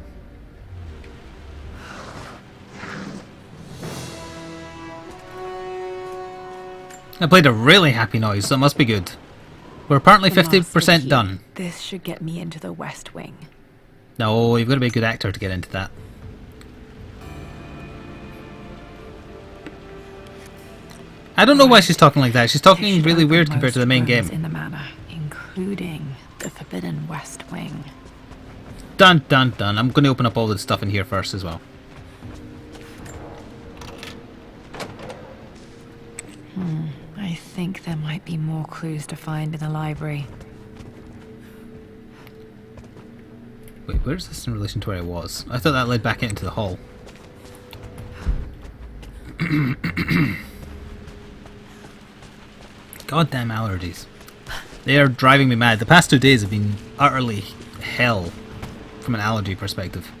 I played a really happy noise, so it must be good. We're apparently 50% done. This should get me into the West Wing. No, you've got to be a good actor to get into that. I don't know why she's talking like that. She's talking really weird compared to the main game. In the Manor, including the Forbidden West Wing. Dun dun dun. I'm going to open up all the stuff in here first as well. I think there might be more clues to find in the library. Wait, where's this in relation to where I was? I thought that led back into the hall. Goddamn allergies. They are driving me mad. The past 2 days have been utterly hell from an allergy perspective.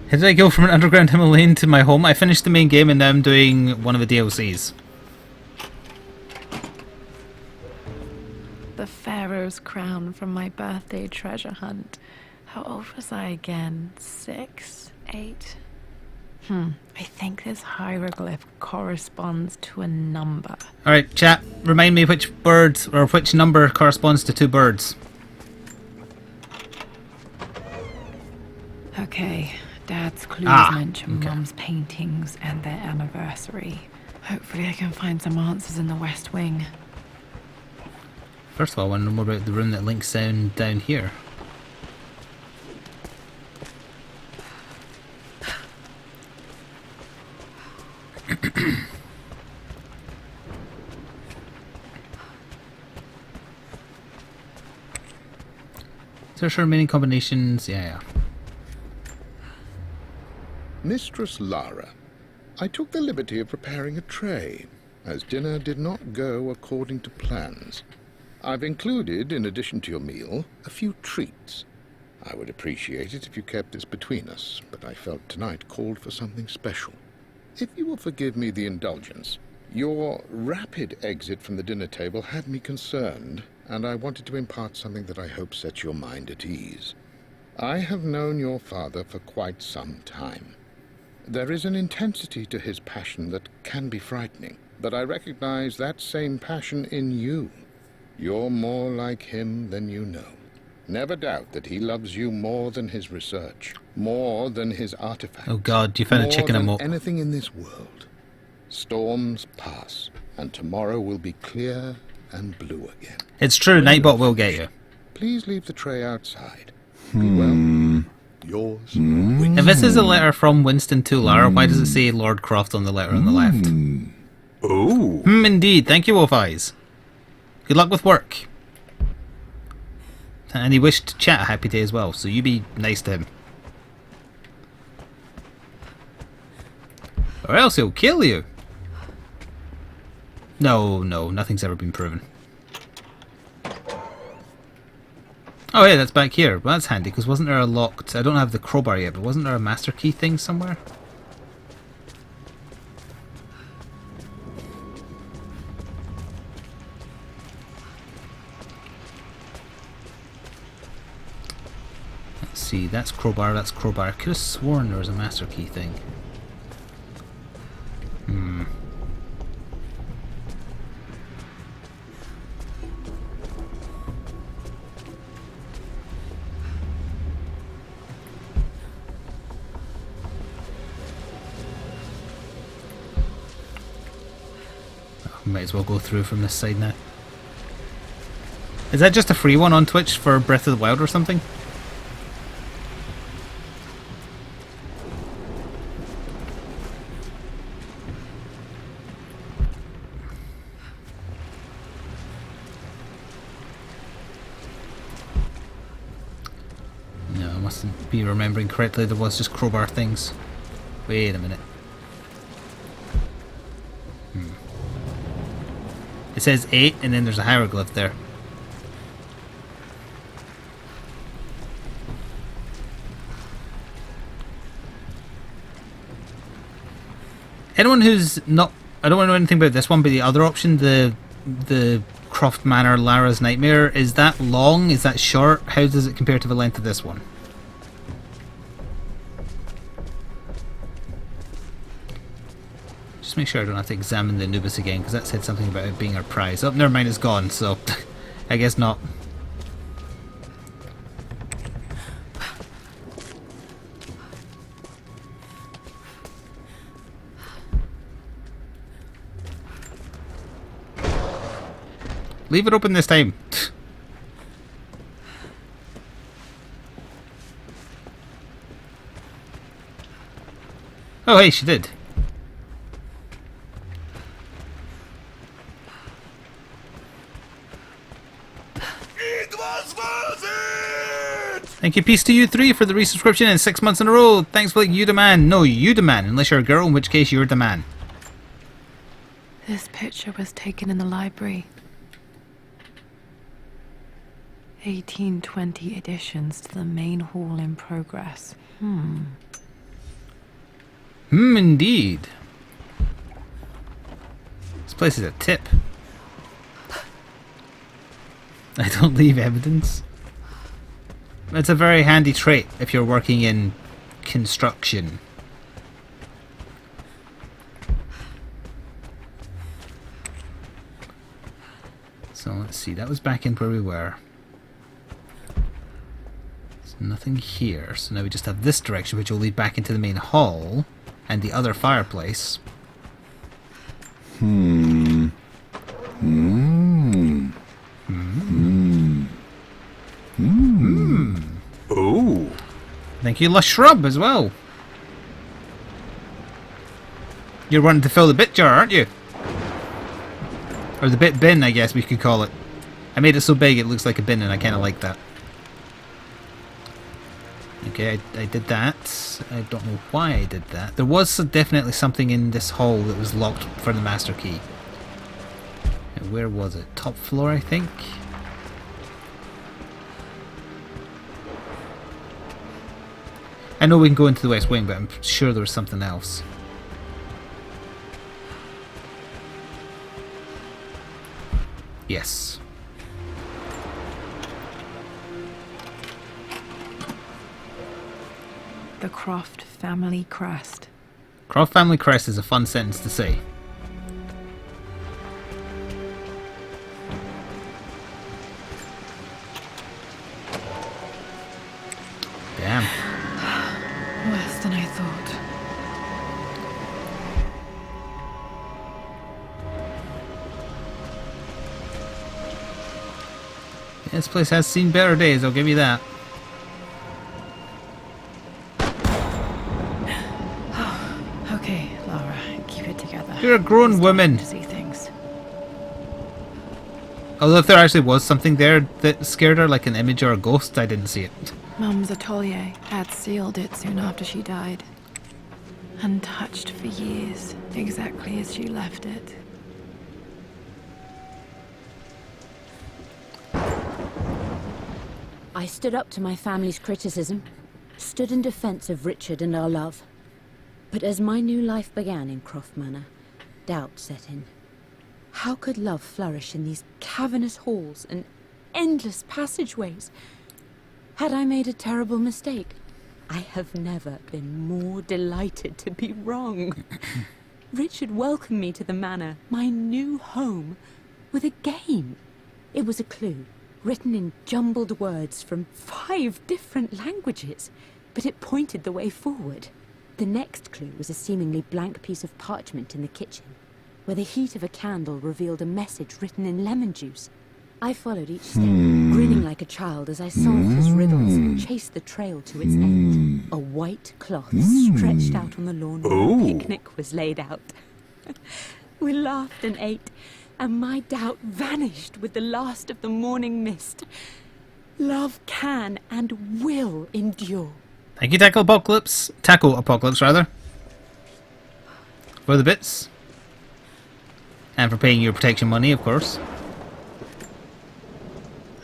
How did I go from an underground Himalayan to my home? I finished the main game and now I'm doing one of the DLCs. The Pharaoh's crown from my birthday treasure hunt. How old was I again? 6? 8? I think this hieroglyph corresponds to a number. Alright, chat, remind me which bird or which number corresponds to 2 birds. Okay, Dad's clues mention Mum's paintings and their anniversary. Hopefully I can find some answers in the West Wing. First of all, I want to know more about the room that links down here. Search remaining combinations. Yeah. Mistress Lara, I took the liberty of preparing a tray, as dinner did not go according to plans. I've included, in addition to your meal, a few treats. I would appreciate it if you kept this between us, but I felt tonight called for something special. If you will forgive me the indulgence, your rapid exit from the dinner table had me concerned, and I wanted to impart something that I hope sets your mind at ease. I have known your father for quite some time. There is an intensity to his passion that can be frightening, but I recognize that same passion in you. You're more like him than you know. Never doubt that he loves you more than his research, more than his artifacts. Oh God, you found a chicken more and than anything in this world. Storms pass, and tomorrow will be clear and blue again. It's true, Nightbot will get you. Please leave the tray outside. Be well. Yours. If this is a letter from Winston to Lara, why does it say Lord Croft on the letter on the left? Oh. Indeed. Thank you, Wolf Eyes. Good luck with work. And he wished Chat a happy day as well, so you be nice to him. Or else he'll kill you. No, nothing's ever been proven. Oh yeah, that's back here. Well, that's handy, because wasn't there a locked... I don't have the crowbar yet, but wasn't there a master key thing somewhere? Let's see, that's crowbar, that's crowbar. I could have sworn there was a master key thing. Might as well go through from this side now. Is that just a free one on Twitch for Breath of the Wild or something? No, I mustn't be remembering correctly. There was just crowbar things. Wait a minute. It says 8 and then there's a hieroglyph there. Anyone who's not... I don't want to know anything about this one, but the other option, the Croft Manor Lara's Nightmare, is that long? Is that short? How does it compare to the length of this one? Just make sure I don't have to examine the Anubis again, because that said something about it being our prize. Oh, never mind, it's gone, so I guess not. Leave it open this time. Oh, hey, she did. Thank you, peace to you 3 for the resubscription and 6 months in a row. Thanks for like you the man. No, you the man, unless you're a girl, in which case you're the man. This picture was taken in the library. 1820 additions to the main hall in progress. Indeed. This place is a tip. I don't leave evidence. It's a very handy trait if you're working in construction. So let's see, that was back in where we were. There's nothing here, so now we just have this direction, which will lead back into the main hall and the other fireplace. Oh. Thank you, Lush Shrub, as well. You're wanting to fill the bit jar, aren't you? Or the bit bin, I guess we could call it. I made it so big it looks like a bin, and I kind of like that. Okay, I did that. I don't know why I did that. There was definitely something in this hole that was locked for the master key. And where was it? Top floor, I think? I know we can go into the West Wing, but I'm sure there was something else. Yes. The Croft family crest. Croft family crest is a fun sentence to say. Damn. Worse than I thought. This place has seen better days, I'll give you that. Okay, Lara, keep it together. You're a grown woman. To see things. Although if there actually was something there that scared her, like an image or a ghost, I didn't see it. Mum's atelier had sealed it soon after she died. Untouched for years, exactly as she left it. I stood up to my family's criticism, stood in defense of Richard and our love. But as my new life began in Croft Manor, doubt set in. How could love flourish in these cavernous halls and endless passageways? Had I made a terrible mistake? I have never been more delighted to be wrong. Richard welcomed me to the manor, my new home, with a game. It was a clue, written in jumbled words from 5 different languages, but it pointed the way forward. The next clue was a seemingly blank piece of parchment in the kitchen, where the heat of a candle revealed a message written in lemon juice. I followed each step, grinning like a child as I solved his riddles and chased the trail to its end. A white cloth stretched out on the lawn where a picnic was laid out. We laughed and ate, and my doubt vanished with the last of the morning mist. Love can and will endure. Thank you, Tackle Apocalypse. Tackle Apocalypse, rather. For the bits. And for paying your protection money, of course.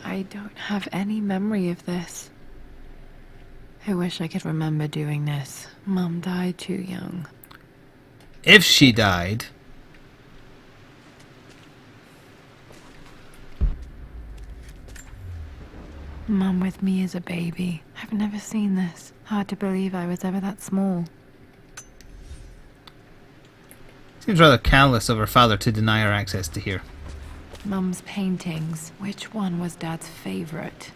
I don't have any memory of this. I wish I could remember doing this. Mum died too young. If she died... Mum with me as a baby. I've never seen this. Hard to believe I was ever that small. Seems rather callous of her father to deny her access to here. Mum's paintings. Which one was Dad's favorite?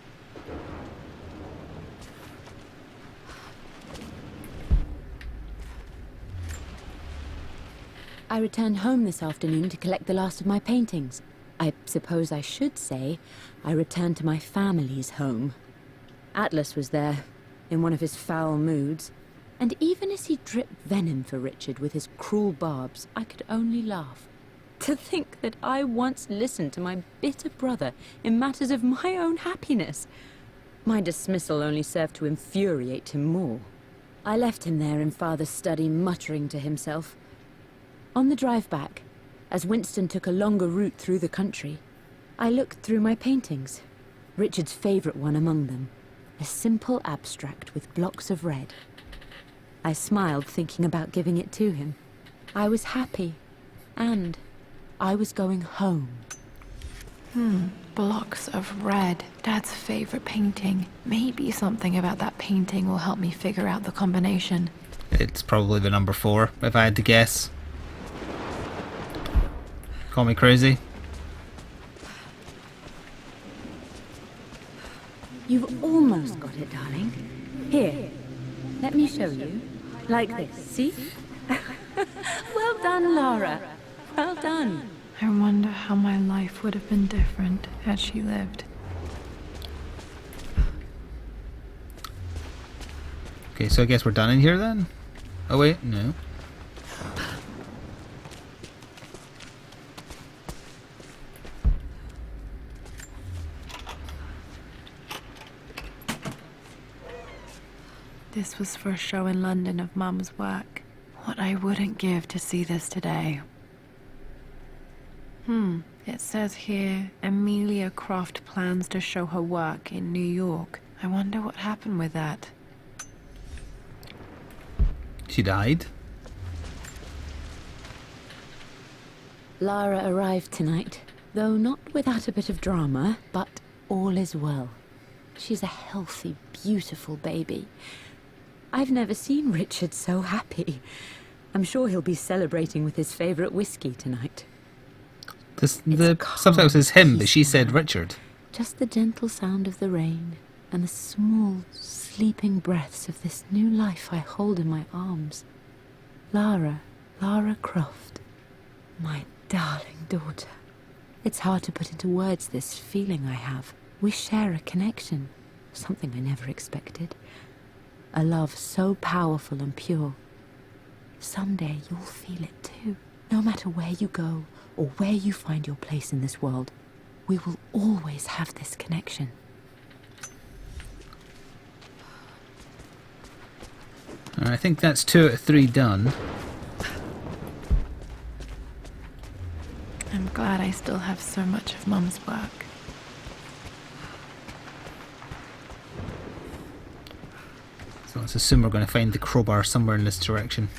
I returned home this afternoon to collect the last of my paintings. I suppose I should say I returned to my family's home. Atlas was there, in one of his foul moods, and even as he dripped venom for Richard with his cruel barbs, I could only laugh. To think that I once listened to my bitter brother in matters of my own happiness. My dismissal only served to infuriate him more. I left him there in Father's study, muttering to himself. On the drive back, as Winston took a longer route through the country, I looked through my paintings, Richard's favourite one among them, a simple abstract with blocks of red. I smiled, thinking about giving it to him. I was happy, and I was going home. Blocks of red. Dad's favourite painting. Maybe something about that painting will help me figure out the combination. It's probably the number 4, if I had to guess. Call me crazy. You've almost got it, darling. Here, let me show you. Like this, see? Well done, Lara. Well done. I wonder how my life would have been different had she lived. Okay, so I guess we're done in here then? Oh wait, no. This was for a show in London of Mum's work. What I wouldn't give to see this today. It says here, Amelia Croft plans to show her work in New York. I wonder what happened with that. She died. Lara arrived tonight, though not without a bit of drama, but all is well. She's a healthy, beautiful baby. I've never seen Richard so happy. I'm sure he'll be celebrating with his favourite whiskey tonight. The subtitle says him, but she said Richard. Just the gentle sound of the rain and the small, sleeping breaths of this new life I hold in my arms. Lara Croft, my darling daughter. It's hard to put into words this feeling I have. We share a connection, something I never expected. A love so powerful and pure. Someday you'll feel it too. No matter where you go or where you find your place in this world, we will always have this connection. I think that's 2 out of 3 done. I'm glad I still have so much of Mum's work. So let's assume we're going to find the crowbar somewhere in this direction.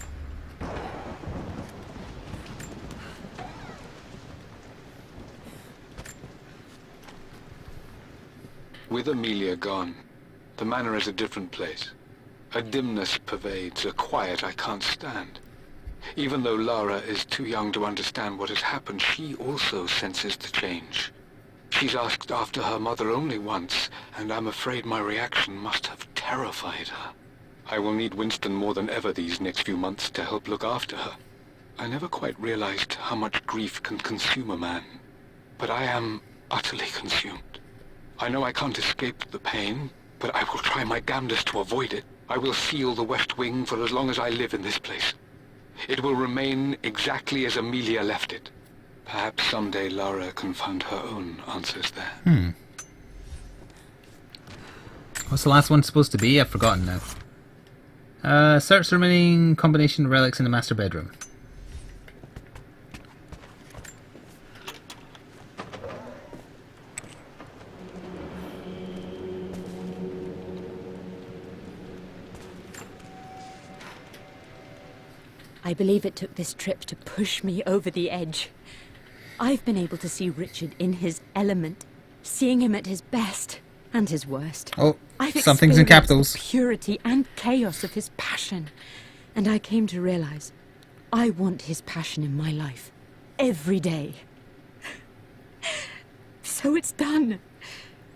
With Amelia gone, the manor is a different place. A dimness pervades, a quiet I can't stand. Even though Lara is too young to understand what has happened, she also senses the change. She's asked after her mother only once, and I'm afraid my reaction must have terrified her. I will need Winston more than ever these next few months to help look after her. I never quite realized how much grief can consume a man, but I am utterly consumed. I know I can't escape the pain, but I will try my damnedest to avoid it. I will seal the West Wing for as long as I live in this place. It will remain exactly as Amelia left it. Perhaps someday Lara can find her own answers there. What's the last one supposed to be? I've forgotten now. Search the remaining combination of relics in the master bedroom. I believe it took this trip to push me over the edge. I've been able to see Richard in his element, seeing him at his best and his worst. Oh, I've something's in capitals. The purity and chaos of his passion, and I came to realize I want his passion in my life every day. So it's done.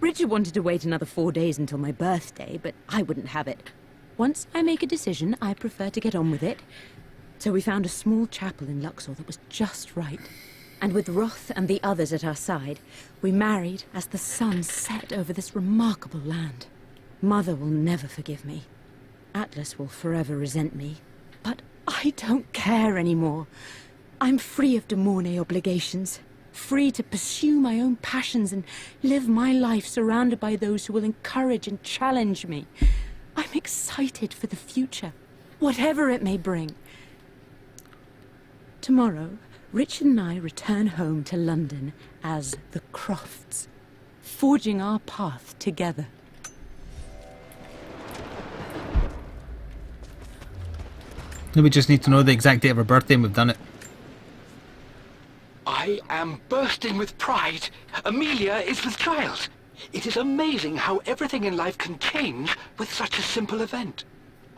Richard wanted to wait another 4 days until my birthday, but I wouldn't have it. Once I make a decision, I prefer to get on with it. So we found a small chapel in Luxor that was just right. And with Roth and the others at our side, we married as the sun set over this remarkable land. Mother will never forgive me. Atlas will forever resent me. But I don't care anymore. I'm free of de Mornay obligations. Free to pursue my own passions and live my life surrounded by those who will encourage and challenge me. I'm excited for the future, whatever it may bring. Tomorrow, Richard and I return home to London as the Crofts, forging our path together. We just need to know the exact date of her birthday and we've done it. I am bursting with pride. Amelia is with child. It is amazing how everything in life can change with such a simple event.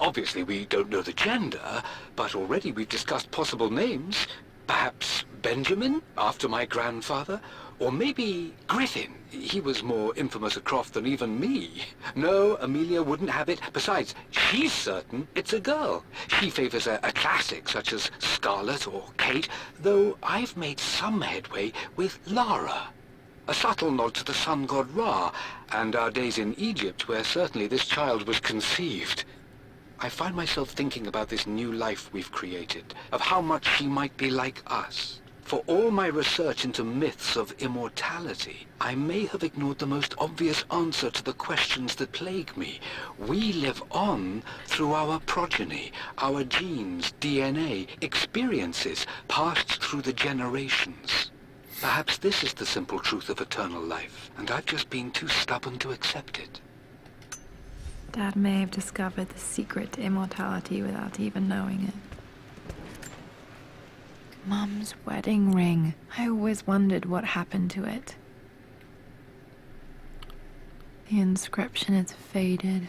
Obviously, we don't know the gender, but already we've discussed possible names. Perhaps Benjamin, after my grandfather, or maybe Griffin. He was more infamous at Croft than even me. No, Amelia wouldn't have it. Besides, she's certain it's a girl. She favors a classic such as Scarlet or Kate, though I've made some headway with Lara. A subtle nod to the sun god Ra, and our days in Egypt, where certainly this child was conceived. I find myself thinking about this new life we've created, of how much she might be like us. For all my research into myths of immortality, I may have ignored the most obvious answer to the questions that plague me. We live on through our progeny, our genes, DNA, experiences passed through the generations. Perhaps this is the simple truth of eternal life, and I've just been too stubborn to accept it. Dad may have discovered the secret to immortality without even knowing it. Mum's wedding ring. I always wondered what happened to it. The inscription is faded.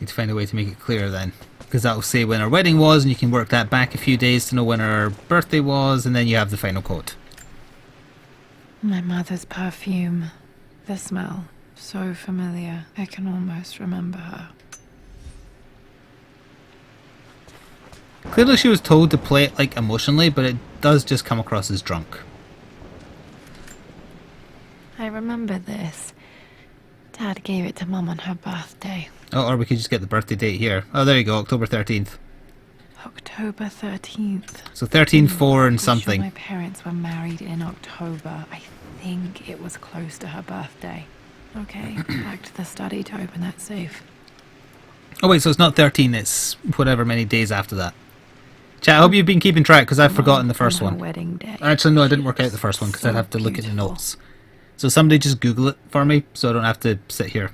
Need to find a way to make it clearer then. Because that will say when her wedding was, and you can work that back a few days to know when her birthday was, and then you have the final quote. My mother's perfume. The smell. So familiar. I can almost remember her. Clearly she was told to play it like emotionally, but it does just come across as drunk. I remember this. Dad gave it to Mum on her birthday. Oh, or we could just get the birthday date here. Oh, there you go, October 13th. October 13th. So 13/4 and something. Sure my parents were married in October. I think it was close to her birthday. Okay, back to the study to open that safe. Oh wait, so it's not 13, it's whatever many days after that. Chat, I hope you've been keeping track, because I've forgotten the first one. Wedding day. Actually, no, I didn't work out the first one, because I'd have to look at the notes. So somebody just Google it for me, so I don't have to sit here.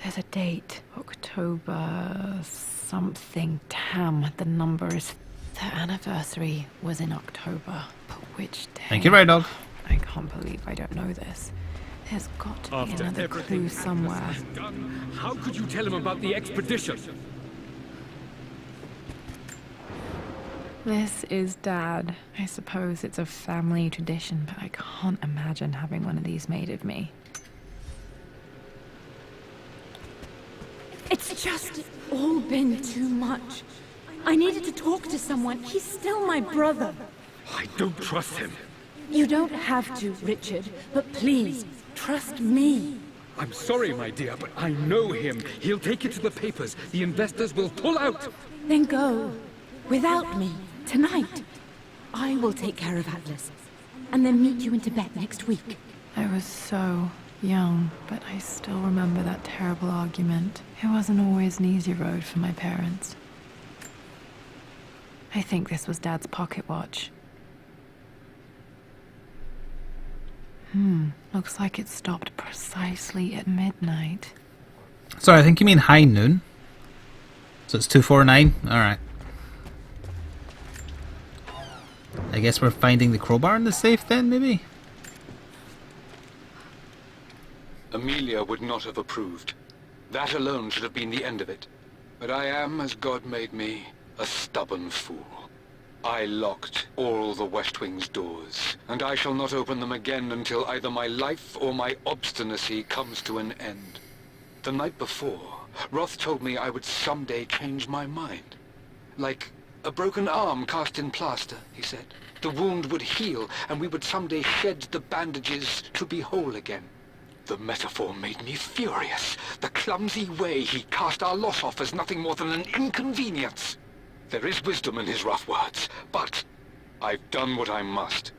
There's a date. October something. Tam. The number is... The anniversary was in October. But which day? Thank you, Right Dog. I can't believe I don't know this. There's got to be another clue somewhere. How could you tell him about the expedition? This is Dad. I suppose it's a family tradition, but I can't imagine having one of these made of me. It's just all been too much. I needed to talk to someone. He's still my brother. I don't trust him. You don't have to, Richard, but please, trust me. I'm sorry, my dear, but I know him. He'll take it to the papers. The investors will pull out. Then go. Without me. Tonight. I will take care of Atlas. And then meet you in Tibet next week. I was so young, but I still remember that terrible argument. It wasn't always an easy road for my parents. I think this was Dad's pocket watch. Looks like it stopped precisely at midnight. Sorry, I think you mean high noon. So it's 249? Alright. I guess we're finding the crowbar in the safe then, maybe? Amelia would not have approved. That alone should have been the end of it. But I am, as God made me, a stubborn fool. I locked all the West Wing's doors, and I shall not open them again until either my life or my obstinacy comes to an end. The night before, Roth told me I would someday change my mind. Like a broken arm cast in plaster, he said. The wound would heal, and we would someday shed the bandages to be whole again. The metaphor made me furious. The clumsy way he cast our loss off as nothing more than an inconvenience. There is wisdom in his rough words, but I've done what I must.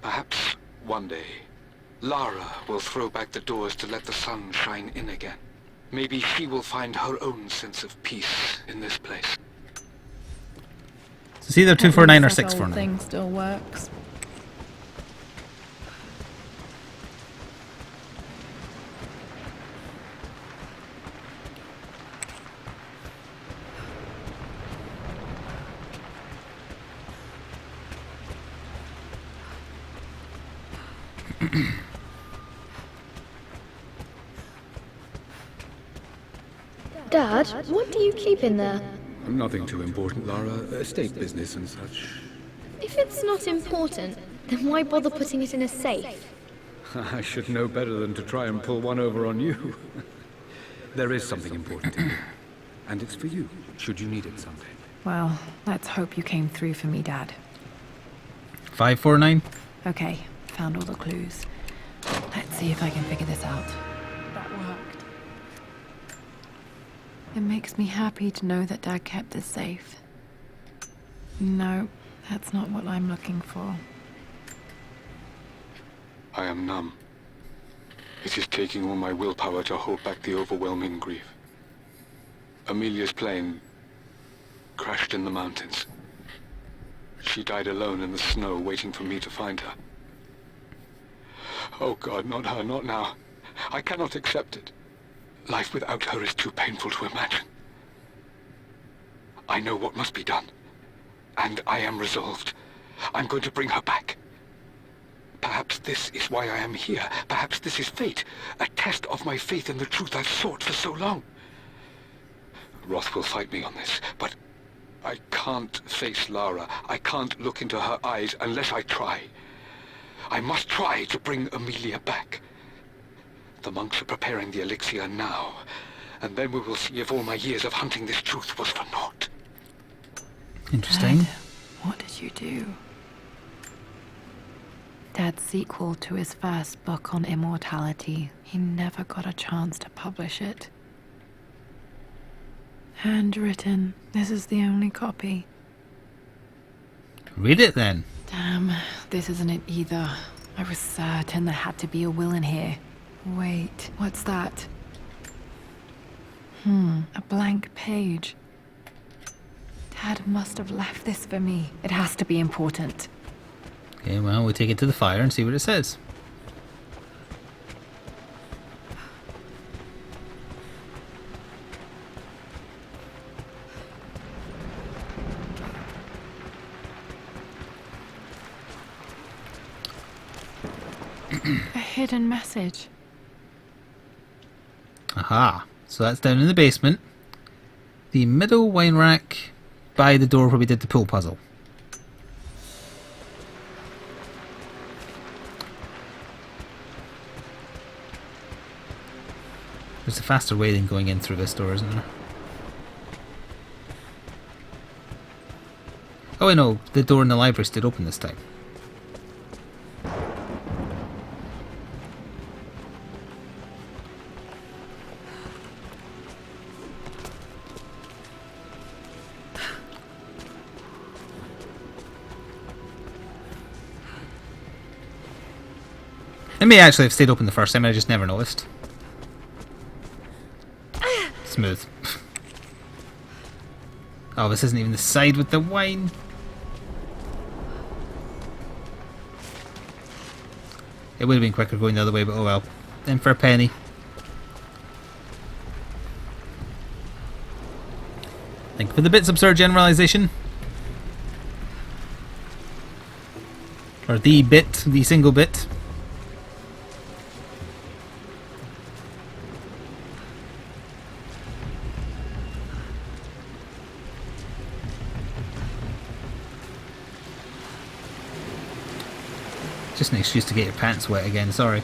Perhaps one day, Lara will throw back the doors to let the sun shine in again. Maybe she will find her own sense of peace in this place. So it's either 249 or That 649. thing still works. Dad, what do you keep in there? Nothing too important, Lara. Estate business and such. If it's not important, then why bother putting it in a safe? I should know better than to try and pull one over on you. There is something important in here. And it's for you, should you need it someday. Well, let's hope you came through for me, Dad. 549? Okay, found all the clues. Let's see if I can figure this out. That worked. It makes me happy to know that Dad kept this safe. No, that's not what I'm looking for. I am numb. It is taking all my willpower to hold back the overwhelming grief. Amelia's plane crashed in the mountains. She died alone in the snow, waiting for me to find her. Oh God, not her, not now. I cannot accept it. Life without her is too painful to imagine. I know what must be done, and I am resolved. I'm going to bring her back. Perhaps this is why I am here. Perhaps this is fate, a test of my faith in the truth I've sought for so long. Roth will fight me on this, but I can't face Lara. I can't look into her eyes unless I try. I must try to bring Amelia back. The monks are preparing the elixir now, and then we will see if all my years of hunting this truth was for naught. Interesting. Dad, what did you do? Dad's sequel to his first book on immortality. He never got a chance to publish it. Handwritten. This is the only copy. Read it then. Damn, this isn't it either. I was certain there had to be a will in here. Wait, what's that? A blank page. Dad must have left this for me. It has to be important. Okay, well, we'll take it to the fire and see what it says. A hidden message. Aha. So that's down in the basement. The middle wine rack by the door where we did the pool puzzle. There's a faster way than going in through this door, isn't there? Oh, I know. The door in the library stayed open this time. It may actually have stayed open the first time, I just never noticed. Smooth. Oh, this isn't even the side with the wine. It would have been quicker going the other way, but oh well. In for a penny. Thank you for the bits, absurd generalization. Or the bit, the single bit. Just an excuse to get your pants wet again, sorry.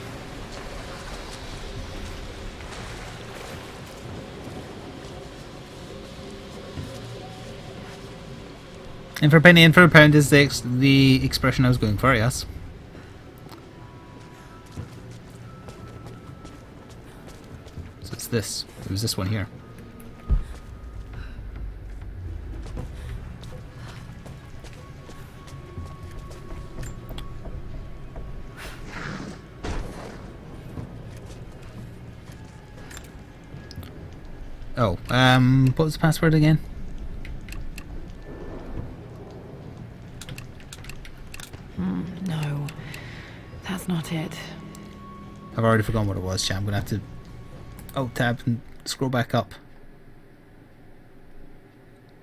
In for a penny, in for a pound is the expression I was going for, yes. So it's this. It was this one here. Oh, what was the password again? No, that's not it. I've already forgotten what it was, chat. I'm gonna have to alt-tab and scroll back up.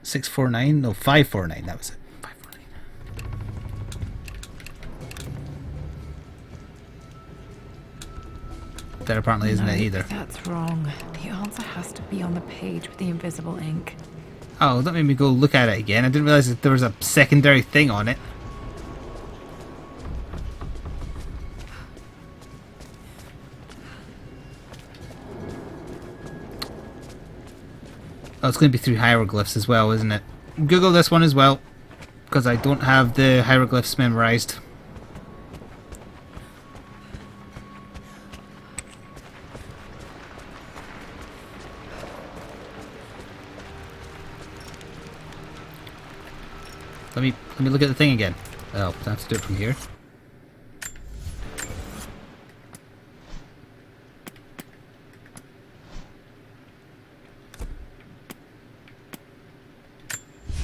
649? No, 549, that was it. 549. That apparently isn't it either. That's wrong. The answer has to be on the page with the invisible ink. Oh, that made me go look at it again. I didn't realise that there was a secondary thing on it. Oh, it's going to be through hieroglyphs as well, isn't it? Google this one as well, because I don't have the hieroglyphs memorised. Let me look at the thing again. Oh, I have to do it from here.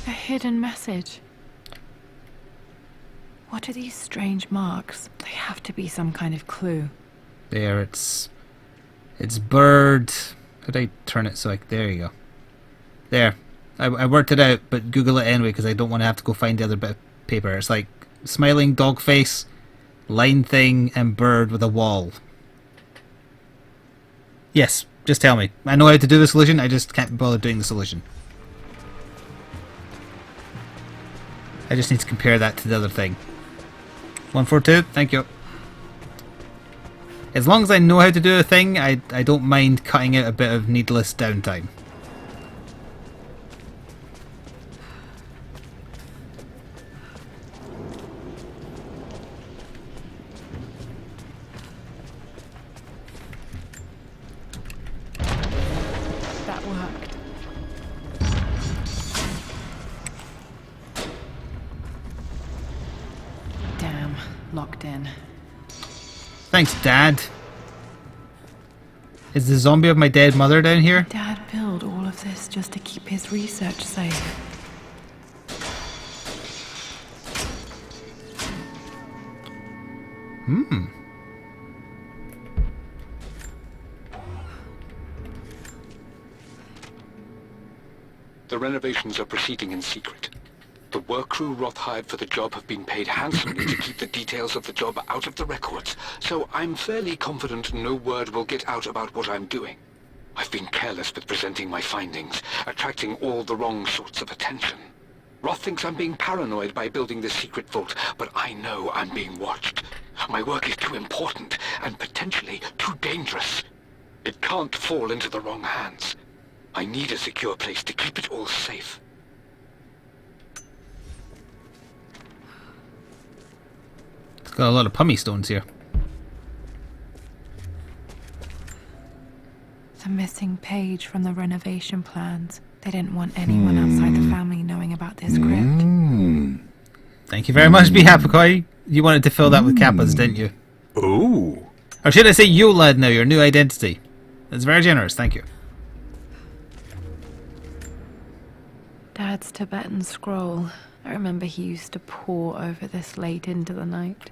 A hidden message. What are these strange marks? They have to be some kind of clue. There, it's bird, How do I turn it so there you go. There. I worked it out, but Google it anyway because I don't want to have to go find the other bit of paper. It's like smiling dog face, line thing, and bird with a wall. Yes, just tell me. I know how to do the solution, I just can't be bothered doing the solution. I just need to compare that to the other thing. 142, thank you. As long as I know how to do a thing, I don't mind cutting out a bit of needless downtime. That worked. Damn, locked in. Thanks, Dad. Is the zombie of my dead mother down here? Dad built all of this just to keep his research safe. The renovations are proceeding in secret. The work crew Roth hired for the job have been paid handsomely to keep the details of the job out of the records, so I'm fairly confident no word will get out about what I'm doing. I've been careless with presenting my findings, attracting all the wrong sorts of attention. Roth thinks I'm being paranoid by building this secret vault, but I know I'm being watched. My work is too important, and potentially too dangerous. It can't fall into the wrong hands. I need a secure place to keep it all safe. It's got a lot of pummie stones here. The missing page from the renovation plans. They didn't want anyone outside the family knowing about this crypt. Thank you very much, Bihapakoi. You wanted to fill that with kappas, didn't you? Oh. Or should I say you, lad, now, your new identity. That's very generous, thank you. Dad's Tibetan scroll. I remember he used to pore over this late into the night.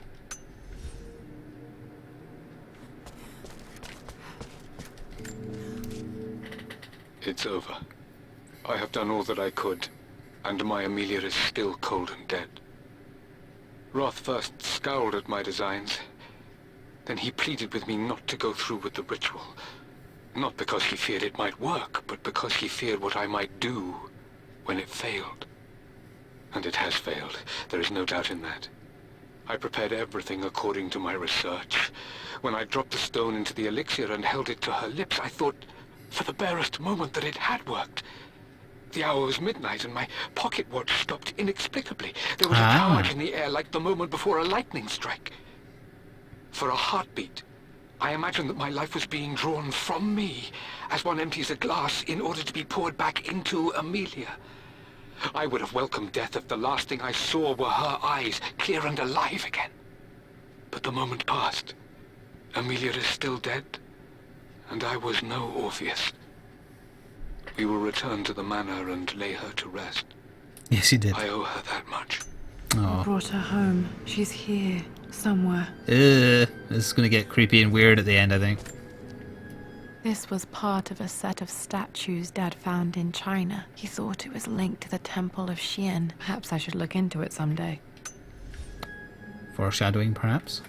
It's over. I have done all that I could, and my Amelia is still cold and dead. Roth first scowled at my designs. Then he pleaded with me not to go through with the ritual. Not because he feared it might work, but because he feared what I might do when it failed. And it has failed. There is no doubt in that. I prepared everything according to my research. When I dropped the stone into the elixir and held it to her lips, I thought for the barest moment that it had worked. The hour was midnight and my pocket watch stopped inexplicably. There was a charge in the air like the moment before a lightning strike. For a heartbeat, I imagined that my life was being drawn from me as one empties a glass in order to be poured back into Amelia. I would have welcomed death if the last thing I saw were her eyes, clear and alive again. But the moment passed. Amelia is still dead, and I was no Orpheus. We will return to the Manor and lay her to rest. Yes, you did. I owe her that much. I brought her home. She's here, somewhere. This is going to get creepy and weird at the end, I think. This was part of a set of statues Dad found in China. He thought it was linked to the Temple of Xian. Perhaps I should look into it someday. Foreshadowing, perhaps?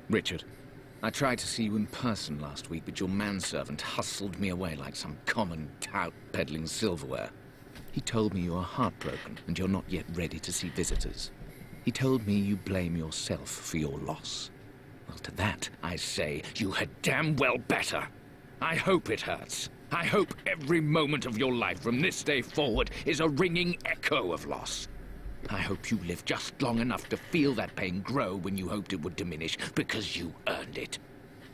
Richard, I tried to see you in person last week, but your manservant hustled me away like some common tout peddling silverware. He told me you are heartbroken and you're not yet ready to see visitors. He told me you blame yourself for your loss. Well, to that, I say, you had damn well better. I hope it hurts. I hope every moment of your life from this day forward is a ringing echo of loss. I hope you live just long enough to feel that pain grow when you hoped it would diminish, because you earned it.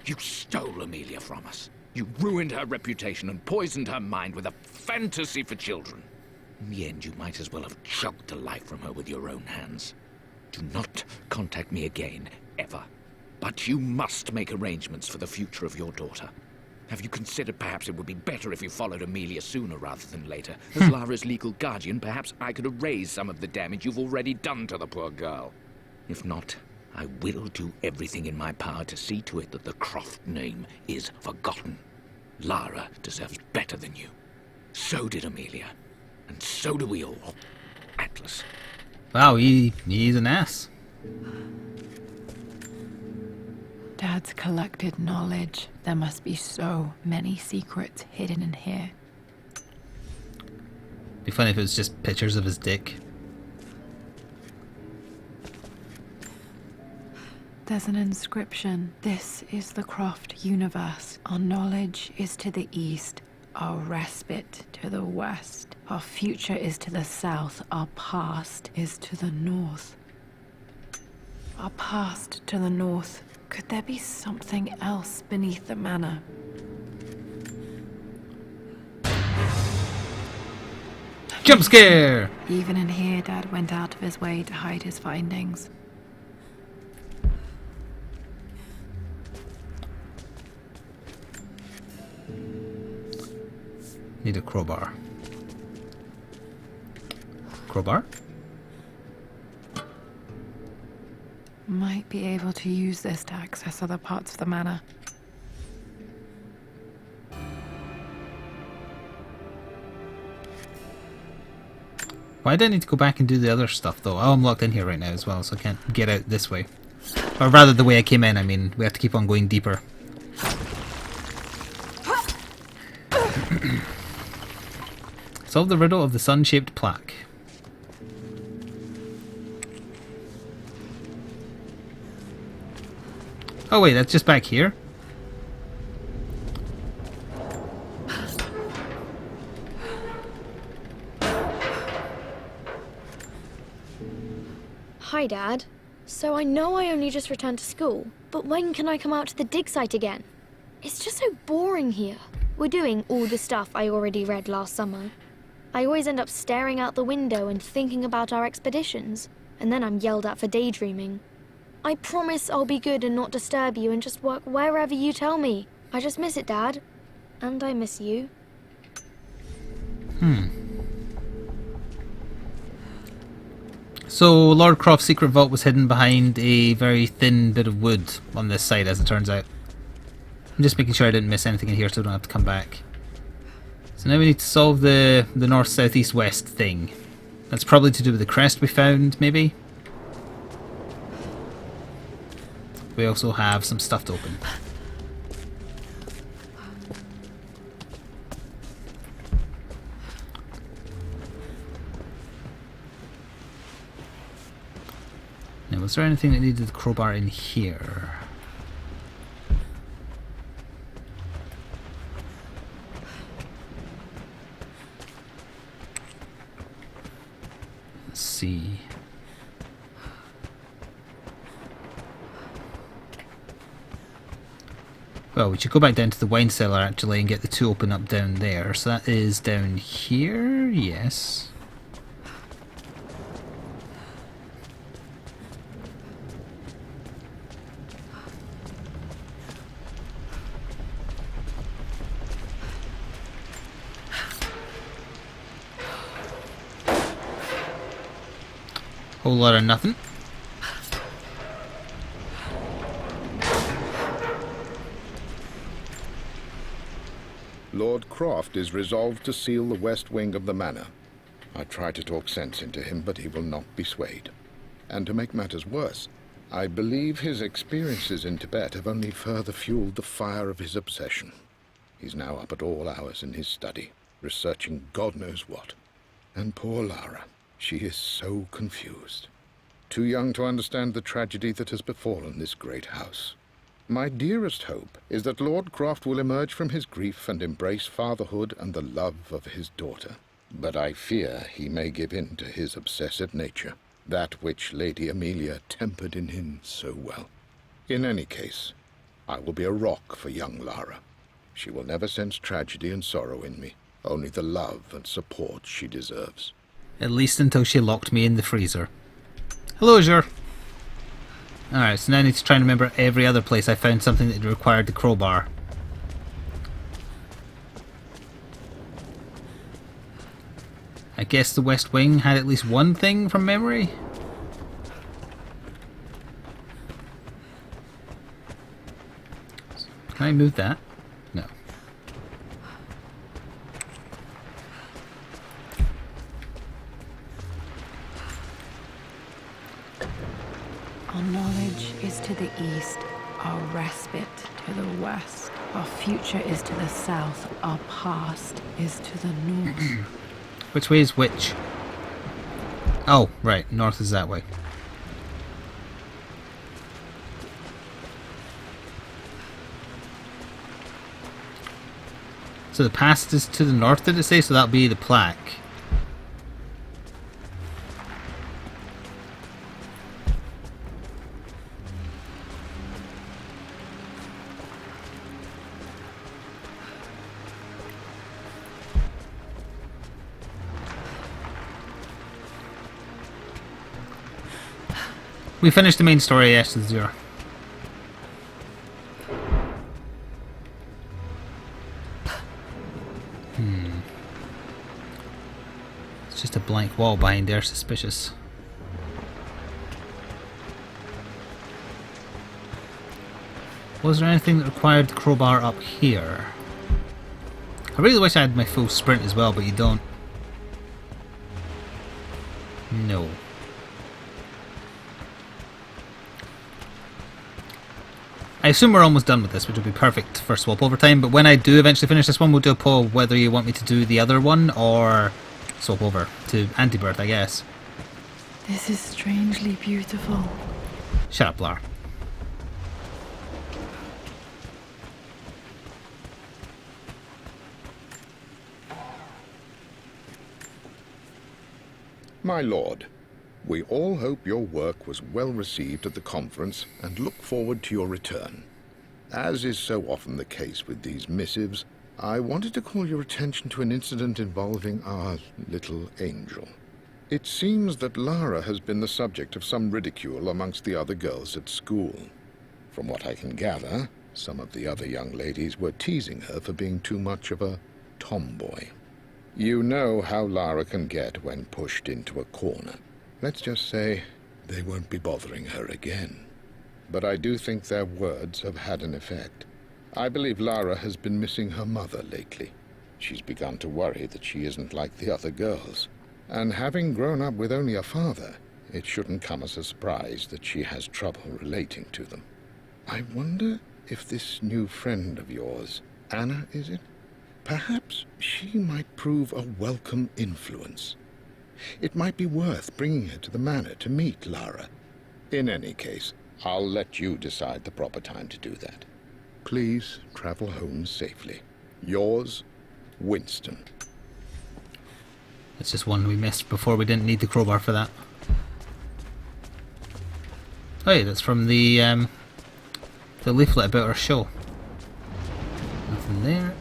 You stole Amelia from us. You ruined her reputation and poisoned her mind with a fantasy for children. In the end, you might as well have chugged the life from her with your own hands. Do not contact me again, ever. But you must make arrangements for the future of your daughter. Have you considered perhaps it would be better if you followed Amelia sooner rather than later? As Lara's legal guardian, perhaps I could erase some of the damage you've already done to the poor girl. If not, I will do everything in my power to see to it that the Croft name is forgotten. Lara deserves better than you. So did Amelia. And so do we all. Atlas. Wow, he's an ass. Dad's collected knowledge. There must be so many secrets hidden in here. Be funny if it was just pictures of his dick. There's an inscription. This is the Croft universe. Our knowledge is to the east, our respite to the west. Our future is to the south, our past is to the north. Our past to the north. Could there be something else beneath the manor? Jump scare! Even in here, Dad went out of his way to hide his findings. Need a crowbar. Crowbar? Might be able to use this to access other parts of the manor. Why do I need to go back and do the other stuff though? Oh, I'm locked in here right now as well, so I can't get out this way. Or rather the way I came in, I mean, we have to keep on going deeper. Solve the riddle of the sun-shaped plaque. Oh wait, that's just back here? Hi, Dad. So I know I only just returned to school, but when can I come out to the dig site again? It's just so boring here. We're doing all the stuff I already read last summer. I always end up staring out the window and thinking about our expeditions, and then I'm yelled at for daydreaming. I promise I'll be good and not disturb you and just work wherever you tell me. I just miss it, Dad. And I miss you. So, Lord Croft's secret vault was hidden behind a very thin bit of wood on this side, as it turns out. I'm just making sure I didn't miss anything in here so I don't have to come back. So now we need to solve the north, south, east, west thing. That's probably to do with the crest we found, maybe? We also have some stuff to open. Now, was there anything that needed the crowbar in here? Let's see. Well, we should go back down to the wine cellar actually and get the two open up down there. So that is down here, yes. Whole lot of nothing. Lord Croft is resolved to seal the west wing of the manor. I try to talk sense into him, but he will not be swayed. And to make matters worse, I believe his experiences in Tibet have only further fueled the fire of his obsession. He's now up at all hours in his study, researching God knows what. And poor Lara, she is so confused. Too young to understand the tragedy that has befallen this great house. My dearest hope is that Lord Croft will emerge from his grief and embrace fatherhood and the love of his daughter. But I fear he may give in to his obsessive nature, that which Lady Amelia tempered in him so well. In any case, I will be a rock for young Lara. She will never sense tragedy and sorrow in me, only the love and support she deserves. At least until she locked me in the freezer. Hello, Azure. Alright, so now I need to try and remember every other place I found something that required the crowbar. I guess the West Wing had at least one thing from memory? Can I move that? No. Our knowledge is to the east, our respite to the west. Our future is to the south, our past is to the north. Which way is which? Oh, right, north is that way. So the past is to the north, did it say? So that'll be the plaque. We finished the main story, yes, to 0. It's just a blank wall behind there, suspicious. Was there anything that required the crowbar up here? I really wish I had my full sprint as well, but you don't. No. I assume we're almost done with this, which will be perfect for swap over time, but when I do eventually finish this one, we'll do a poll whether you want me to do the other one or swap over to Anti-Birth, I guess. This is strangely beautiful. Shut up, Lar. My lord, we all hope your work was well received at the conference and look forward to your return. As is so often the case with these missives, I wanted to call your attention to an incident involving our little angel. It seems that Lara has been the subject of some ridicule amongst the other girls at school. From what I can gather, some of the other young ladies were teasing her for being too much of a tomboy. You know how Lara can get when pushed into a corner. Let's just say they won't be bothering her again. But I do think their words have had an effect. I believe Lara has been missing her mother lately. She's begun to worry that she isn't like the other girls. And having grown up with only a father, it shouldn't come as a surprise that she has trouble relating to them. I wonder if this new friend of yours, Anna, is it? Perhaps she might prove a welcome influence. It might be worth bringing her to the manor to meet Lara. In any case, I'll let you decide the proper time to do that. Please travel home safely. Yours, Winston. That's just one we missed before. We didn't need the crowbar for that. Oh yeah, that's from the leaflet about our show. Nothing there.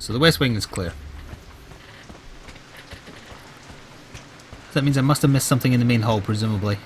So the west wing is clear. That means I must have missed something in the main hall, presumably.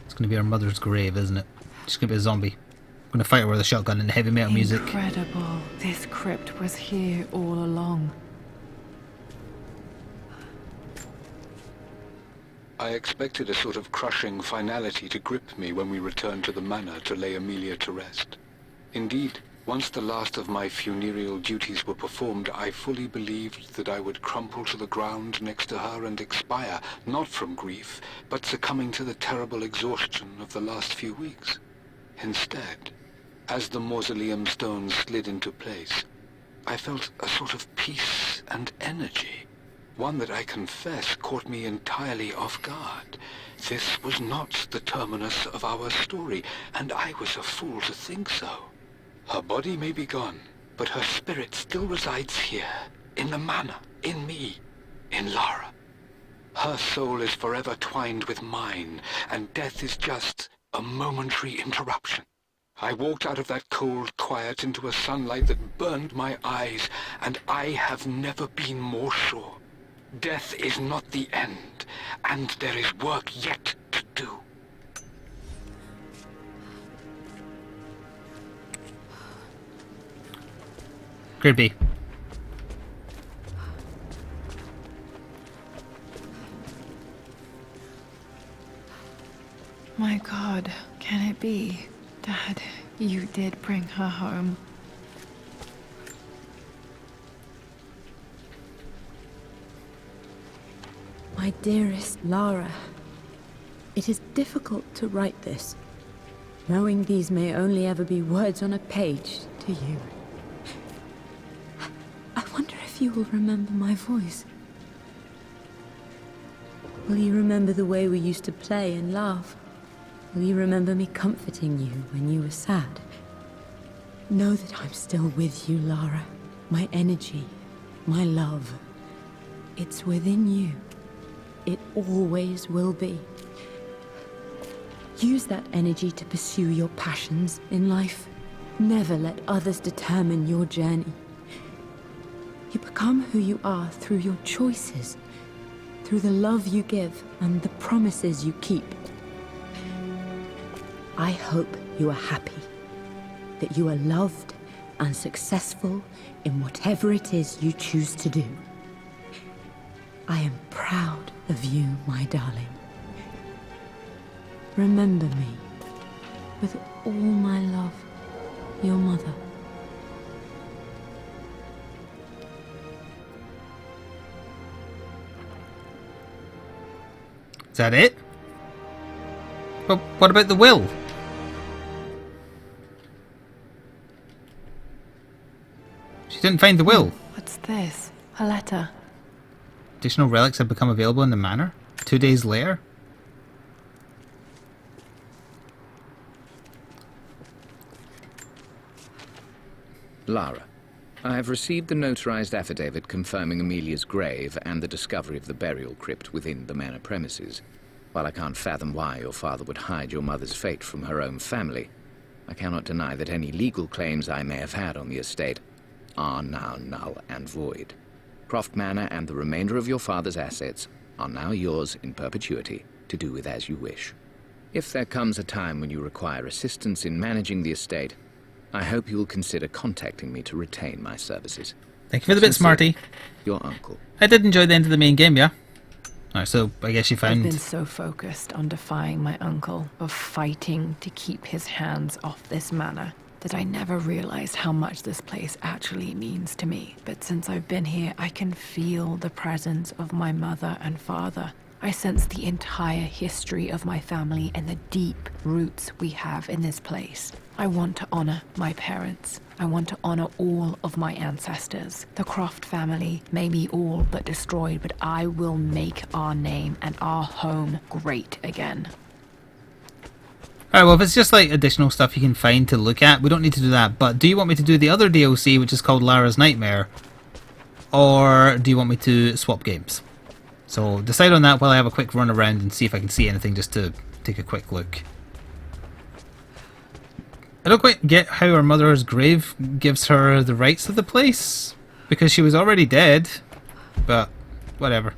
It's going to be our mother's grave, isn't it? She's going to be a zombie. I'm going to fight her with a shotgun and heavy metal music. Incredible. This crypt was here all along. I expected a sort of crushing finality to grip me when we returned to the manor to lay Amelia to rest. Indeed, once the last of my funereal duties were performed, I fully believed that I would crumple to the ground next to her and expire, not from grief, but succumbing to the terrible exhaustion of the last few weeks. Instead, as the mausoleum stones slid into place, I felt a sort of peace and energy. One that I confess caught me entirely off guard. This was not the terminus of our story, and I was a fool to think so. Her body may be gone, but her spirit still resides here, in the Manor, in me, in Lara. Her soul is forever twined with mine, and death is just a momentary interruption. I walked out of that cold quiet into a sunlight that burned my eyes, and I have never been more sure. Death is not the end, and there is work yet to do. Creepy. My God, can it be? Dad, you did bring her home. My dearest Lara, it is difficult to write this, knowing these may only ever be words on a page to you. I wonder if you will remember my voice. Will you remember the way we used to play and laugh? Will you remember me comforting you when you were sad? Know that I'm still with you, Lara. My energy, my love, it's within you. It always will be. Use that energy to pursue your passions in life. Never let others determine your journey. You become who you are through your choices, through the love you give and the promises you keep. I hope you are happy, that you are loved and successful in whatever it is you choose to do. I am proud of you, my darling. Remember me, with all my love, your mother. Is that it? But what about the will? She didn't find the will. What's this? A letter. Additional relics have become available in the manor. 2 days later. Lara, I have received the notarized affidavit confirming Amelia's grave and the discovery of the burial crypt within the manor premises. While I can't fathom why your father would hide your mother's fate from her own family, I cannot deny that any legal claims I may have had on the estate are now null and void. Croft Manor and the remainder of your father's assets are now yours in perpetuity to do with as you wish. If there comes a time when you require assistance in managing the estate, I hope you will consider contacting me to retain my services. Thank you for the bit, Smarty. Your uncle. I did enjoy the end of the main game, yeah? Alright, so I guess you found... I've been so focused on defying my uncle, of fighting to keep his hands off this manor, that I never realized how much this place actually means to me. But since I've been here, I can feel the presence of my mother and father. I sense the entire history of my family and the deep roots we have in this place. I want to honor my parents. I want to honor all of my ancestors. The Croft family may be all but destroyed, but I will make our name and our home great again. Alright, well, if it's just like additional stuff you can find to look at, we don't need to do that. But do you want me to do the other DLC, which is called Lara's Nightmare? Or do you want me to swap games? So decide on that while I have a quick run around and see if I can see anything just to take a quick look. I don't quite get how her mother's grave gives her the rights to the place, because she was already dead, but whatever.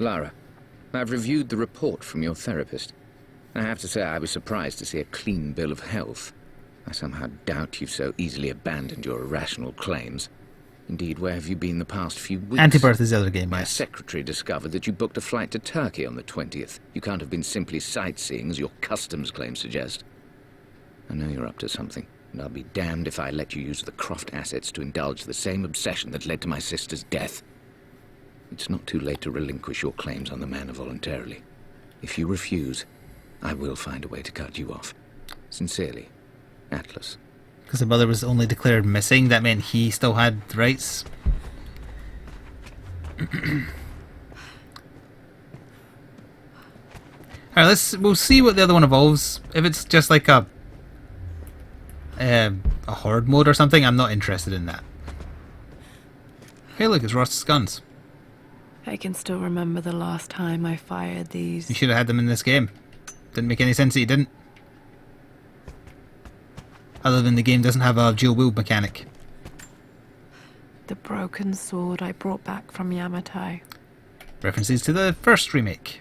Lara, I've reviewed the report from your therapist. I have to say I was surprised to see a clean bill of health. I somehow doubt you've so easily abandoned your irrational claims. Indeed, where have you been the past few weeks? Antibirth is the other game, My yes. secretary discovered that you booked a flight to Turkey on the 20th. You can't have been simply sightseeing, as your customs claims suggest. I know you're up to something, and I'll be damned if I let you use the Croft assets to indulge the same obsession that led to my sister's death. It's not too late to relinquish your claims on the manor voluntarily. If you refuse, I will find a way to cut you off. Sincerely, Atlas. Because the brother was only declared missing, that meant he still had the rights. Alright, we'll see what the other one evolves. If it's just like a horde mode or something, I'm not interested in that. Hey look, it's Ross's guns. I can still remember the last time I fired these. You should have had them in this game. Didn't make any sense that you didn't. Other than the game doesn't have a dual wield mechanic. The broken sword I brought back from Yamatai. References to the first remake.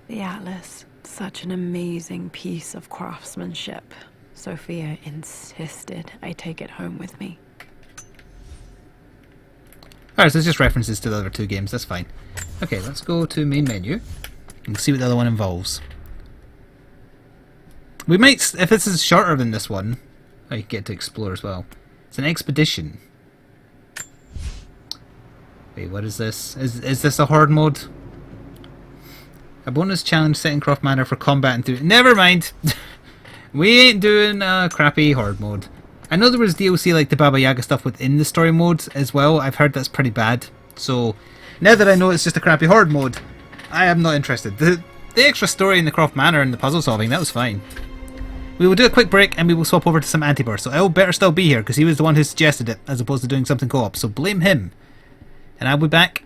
The Atlas. Such an amazing piece of craftsmanship. Sophia insisted I take it home with me. Alright, so it's just references to the other two games, that's fine. Okay, let's go to main menu and see what the other one involves. We might, if this is shorter than this one, I get to explore as well. It's an expedition. Wait, what is this? Is this a horde mode? A bonus challenge set in Croft Manor for combat and through. Never mind! We ain't doing a crappy horde mode. I know there was DLC like the Baba Yaga stuff within the story mode as well. I've heard that's pretty bad. So, now that I know it's just a crappy horde mode, I am not interested. The extra story in the Croft Manor and the puzzle solving, that was fine. We will do a quick break and we will swap over to some Antiburst. So I'll better still be here because he was the one who suggested it as opposed to doing something co-op. So blame him. And I'll be back